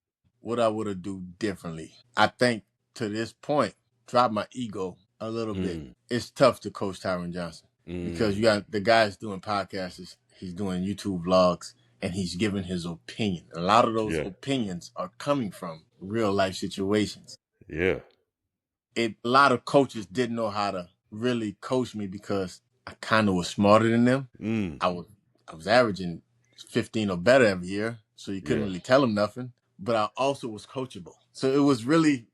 what I would have do differently. I think to this point, drop my ego a little bit. Mm, It's tough to coach Tyron Johnson because you mm, got the guy's doing podcasts, he's doing YouTube vlogs, and he's giving his opinion. A lot of those yeah. opinions are coming from real life situations. Yeah. A lot of coaches didn't know how to really coach me because I kind of was smarter than them. Mm, I was averaging 15 or better every year, so you couldn't yeah. really tell them nothing. But I also was coachable, so it was really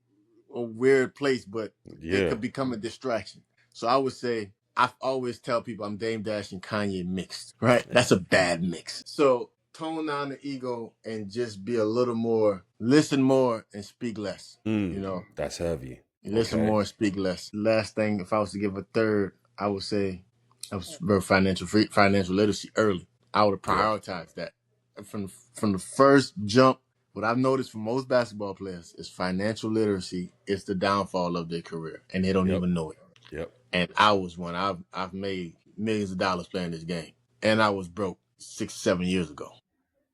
a weird place, but it Yeah. could become a distraction. So I would say I always tell people I'm Dame Dash and Kanye mixed, right? That's a bad mix. So tone down the ego and just be a little more, listen more and speak less. You know, That's heavy. listen Okay. more, speak less. Last thing, if I was to give a third, I would say I was very financial literacy early. I would have Yeah. prioritized that from the first jump. What I've noticed for most basketball players is financial literacy is the downfall of their career, and they don't Yep. even know it. Yep. And I was one. I've made millions of dollars playing this game, and I was broke 6 7 years ago.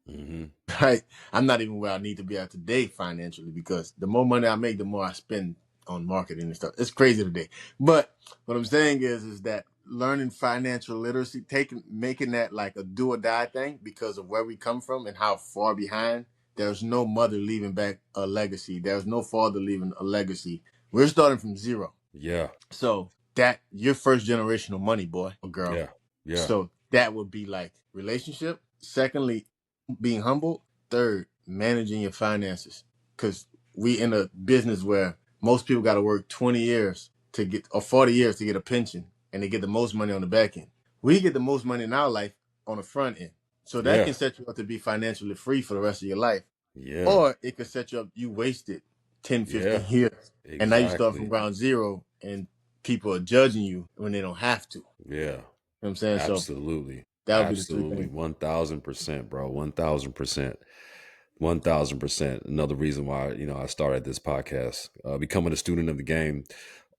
Hmm. Right? I'm not even where I need to be at today financially because the more money I make, the more I spend on marketing and stuff. It's crazy today. But what I'm saying is that learning financial literacy, making that like a do or die thing because of where we come from and how far behind. There's no mother leaving back a legacy. There's no father leaving a legacy. We're starting from zero. Yeah. So that your first generational money, boy or girl. Yeah. Yeah. So that would be like relationship. Secondly, being humble. Third, managing your finances. Because we in a business where most people got to work 20 years to get, or 40 years to get a pension, and they get the most money on the back end. We get the most money in our life on the front end. So that Yeah. can set you up to be financially free for the rest of your life. Yeah. Or it could set you up, you wasted 10, Yeah. 15 years. And now you start from Exactly. ground zero and people are judging you when they don't have to. You Yeah. know what I'm saying? So Absolutely. that would be the three Absolutely. things. 1000%, bro. 1000%. 1000%. Another reason why, I started this podcast, becoming a student of the game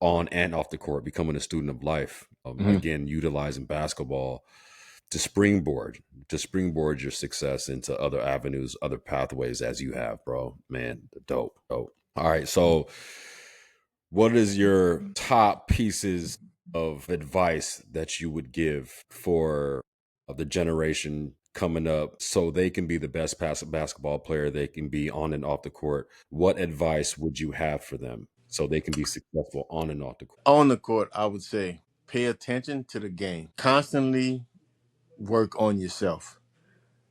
on and off the court, becoming a student of life. Mm-hmm. Again, utilizing basketball to springboard your success into other avenues, other pathways as you have, bro. Man, dope, dope. All right. So what is your top pieces of advice that you would give for the generation coming up so they can be the best basketball player they can be on and off the court? What advice would you have for them so they can be successful on and off the court? On the court, I would say pay attention to the game. Constantly work on yourself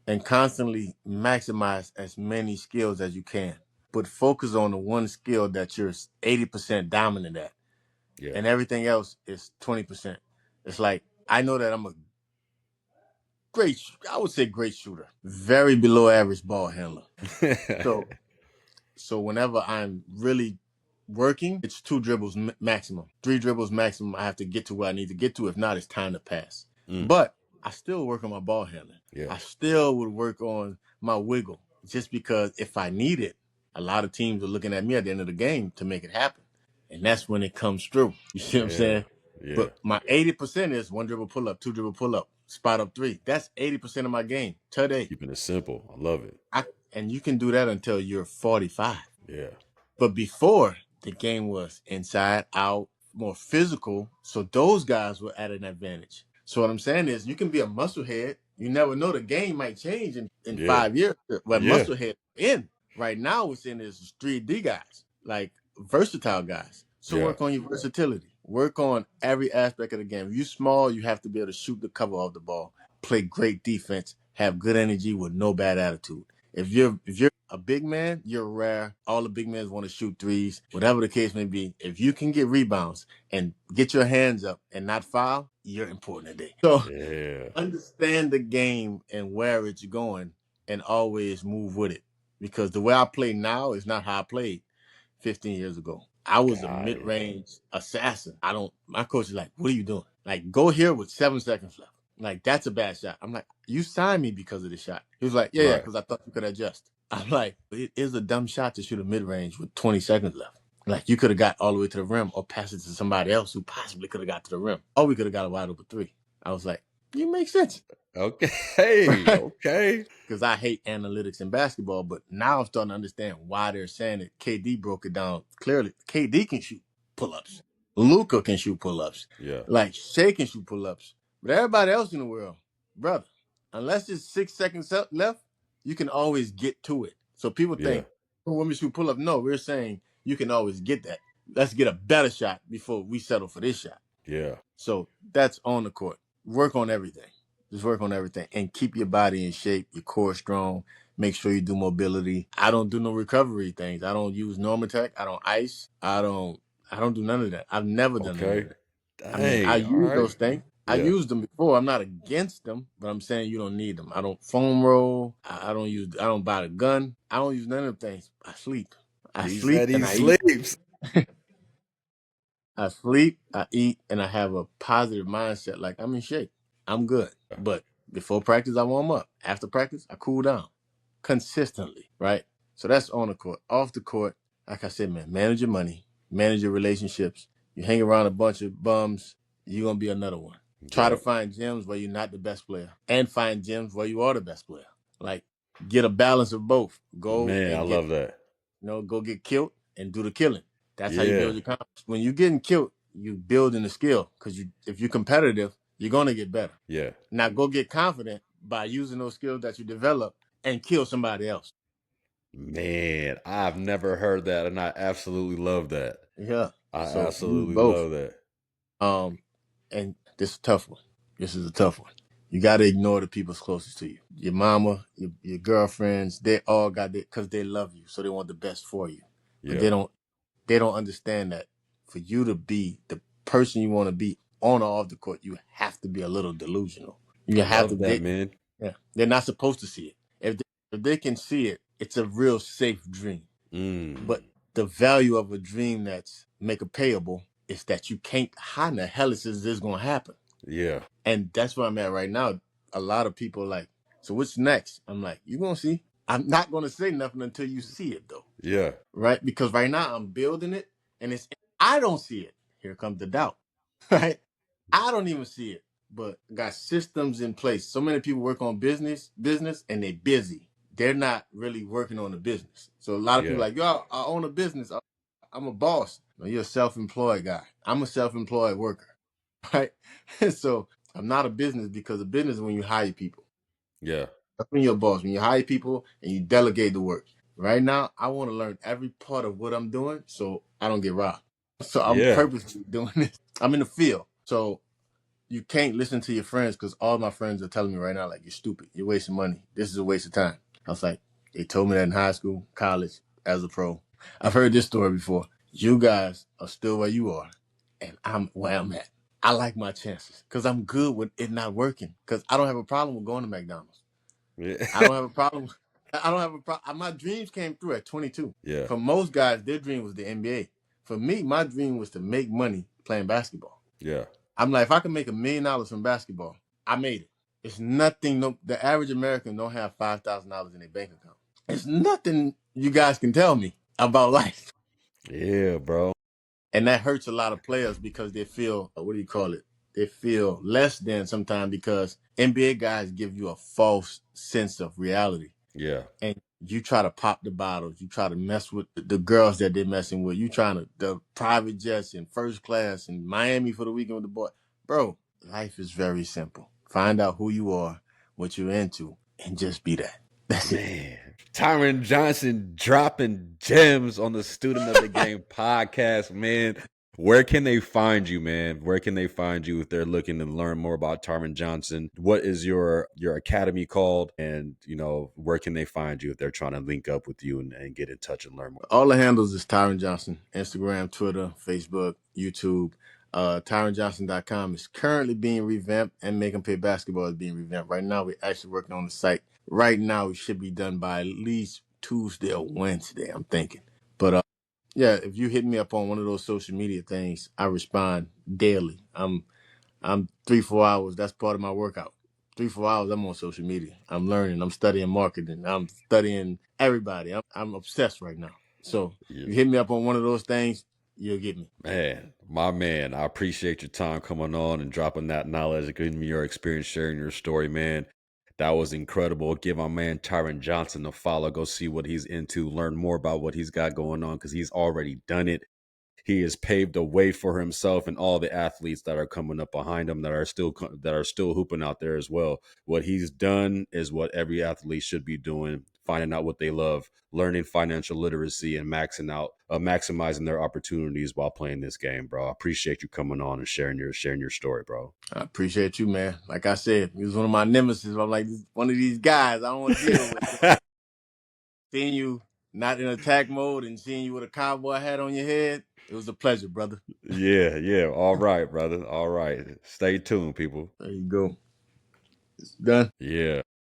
and constantly maximize as many skills as you can. But focus on the one skill that you're 80% dominant at, Yeah. and everything else is 20%. It's like, I know that I'm a I would say great shooter, very below average ball handler. So So whenever I'm really working, it's 2 dribbles maximum, 3 dribbles maximum. I have to get to where I need to get to. If not, it's time to pass. Mm, But I still work on my ball handling. yeah. I still would work on my wiggle just because if I need it, a lot of teams are looking at me at the end of the game to make it happen. And that's when it comes through. You see what I'm Yeah. saying? Yeah. But my 80% is 1 dribble pull up, 2 dribble pull up, spot up three. That's 80% of my game today. Keeping it simple. I love it. And you can do that until you're 45. Yeah. But before, the game was inside, out, more physical. So those guys were at an advantage. So what I'm saying is you can be a muscle head. You never know, the game might change in Yeah. 5 years. But Yeah. muscle head in. Right now what's in is 3D guys, like versatile guys. So Yeah. work on your versatility. Work on every aspect of the game. If you small, you have to be able to shoot the cover off the ball, play great defense, have good energy with no bad attitude. If you're a big man, you're rare. All the big men want to shoot threes, whatever the case may be. If you can get rebounds and get your hands up and not foul, you're important today. So Yeah. understand the game and where it's going and always move with it. Because the way I play now is not how I played 15 years ago. I was a Got it. mid-range assassin. My coach is like, what are you doing? Like, go here with 7 seconds left. Like, that's a bad shot. I'm like, you signed me because of the shot. He was like, yeah, Right. because I thought you could adjust. I'm like, it is a dumb shot to shoot a mid-range with 20 seconds left. Like, you could have got all the way to the rim or passed it to somebody else who possibly could have got to the rim. Or we could have got a wide open three. I was like, you make sense. Okay. Hey, Right? okay. Because I hate analytics in basketball, but now I'm starting to understand why they're saying it. KD broke it down clearly. KD can shoot pull-ups. Luka can shoot pull-ups. Yeah. Like Shea can shoot pull-ups. But everybody else in the world, brother, unless it's 6 seconds left, you can always get to it. So people Yeah. think, oh, women shoot pull-up. No, we're saying you can always get that. Let's get a better shot before we settle for this shot. Yeah. So that's on the court. Work on everything. Just work on everything and keep your body in shape, your core strong. Make sure you do mobility. I don't do no recovery things. I don't use Normatec. I don't ice. I don't do none of that. I've never done none of Okay. that. I mean, I Dang. All use right. those things, I Yeah. used them before. I'm not against them, but I'm saying you don't need them. I don't foam roll. I don't use. I don't buy the gun. I don't use none of them things. I sleep. I He sleep said he and I eat. sleeps. I sleep, I eat, and I have a positive mindset. Like I'm in shape. I'm good. But before practice, I warm up. After practice, I cool down consistently, right? So that's on the court. Off the court, like I said, man, manage your money, manage your relationships. You hang around a bunch of bums, you're going to be another one. Try to Yep. find gyms where you're not the best player and find gyms where you are the best player. Like get a balance of both. Go Man, I and get, love that. go get killed and do the killing. That's how you Yeah. build your confidence. When you're getting killed, you building the skill because if you're competitive, you're gonna get better. Yeah. Now go get confident by using those skills that you develop and kill somebody else. Man, I've never heard that, and I absolutely love that. Yeah. I So use absolutely both. love that. Um, and this is a tough one. This is a tough one. You got to ignore the people's closest to you. Your mama, your girlfriends, they all got it because they love you, so they want the best for you. But Yeah. they don't understand that for you to be the person you want to be on or off the court, you have to be a little delusional. You I have to. love that, man. Yeah, they're not supposed to see it. If they can see it, it's a real safe dream. But Mm. the value of a dream that's make a payable is that you can't. How in the hell is this going to happen? Yeah. And that's where I'm at right now. A lot of people are like, so what's next? I'm like, you're going to see. I'm not going to say nothing until you see it, though. Yeah. Right? Because right now I'm building it, and I don't see it. Here comes the doubt. Right? I don't even see it, but got systems in place. So many people work on business, and they're busy. They're not really working on the business. So a lot of people Yeah. are like, yo, I own a business. I'm a boss. No, you're a self-employed guy. I'm a self-employed worker. Right? So I'm not a business because a business is when you hire people. Yeah. That's when you're a boss. When you hire people and you delegate the work. Right now, I want to learn every part of what I'm doing so I don't get robbed. So I'm Yeah. purposely doing this. I'm in the field. So you can't listen to your friends because all my friends are telling me right now, like, you're stupid. You're wasting money. This is a waste of time. I was like, they told me that in high school, college, as a pro. I've heard this story before. You guys are still where you are, and I'm where I'm at. I like my chances because I'm good with it not working because I don't have a problem with going to McDonald's. I Yeah. don't have a problem. I don't have a problem. My dreams came through at 22. Yeah. For most guys, their dream was the NBA. For me, my dream was to make money playing basketball. Yeah. I'm like, if I can make $1 million from basketball, I made it. It's nothing. No, the average American don't have $5,000 in their bank account. It's nothing you guys can tell me about life, Yeah, bro. and that hurts a lot of players because they feel what do you call it? They feel less than sometimes because NBA guys give you a false sense of reality, Yeah. and you try to pop the bottles, you try to mess with the girls that they're messing with, you trying to the private jets in first class in Miami for the weekend with the boy. Bro, life is very simple. Find out who you are, what you're into, and just be that. That's it. Man. Tyron Johnson dropping gems on the Student of the Game podcast, man. Where can they find you, man? Where can they find you if they're looking to learn more about Tyron Johnson? What is your academy called? And, where can they find you if they're trying to link up with you and get in touch and learn more? All the handles is Tyron Johnson. Instagram, Twitter, Facebook, YouTube. TyronJohnson.com is currently being revamped, and Make 'em Pay Basketball is being revamped. Right now, we're actually working on the site. Right now, it should be done by at least Tuesday or Wednesday, I'm thinking. But yeah, if you hit me up on one of those social media things, I respond daily. I'm 3-4 hours. That's part of my workout. 3-4 hours. I'm on social media. I'm learning. I'm studying marketing. I'm studying everybody. I'm obsessed right now. So Yeah. you hit me up on one of those things, you'll get me. Man, my man, I appreciate your time coming on and dropping that knowledge and giving me your experience, sharing your story, man. That was incredible. Give my man Tyron Johnson a follow. Go see what he's into. Learn more about what he's got going on because he's already done it. He has paved a way for himself and all the athletes that are coming up behind him that are still hooping out there as well. What he's done is what every athlete should be doing, finding out what they love, learning financial literacy, and maximizing their opportunities while playing this game, bro. I appreciate you coming on and sharing your story, bro. I appreciate you, man. Like I said, he was one of my nemesis. I'm like, one of these guys I don't want to deal with. Seeing you not in attack mode and seeing you with a cowboy hat on your head. It was a pleasure, brother. Yeah, yeah. All right, brother. All right. Stay tuned, people. There you go. It's done. Yeah.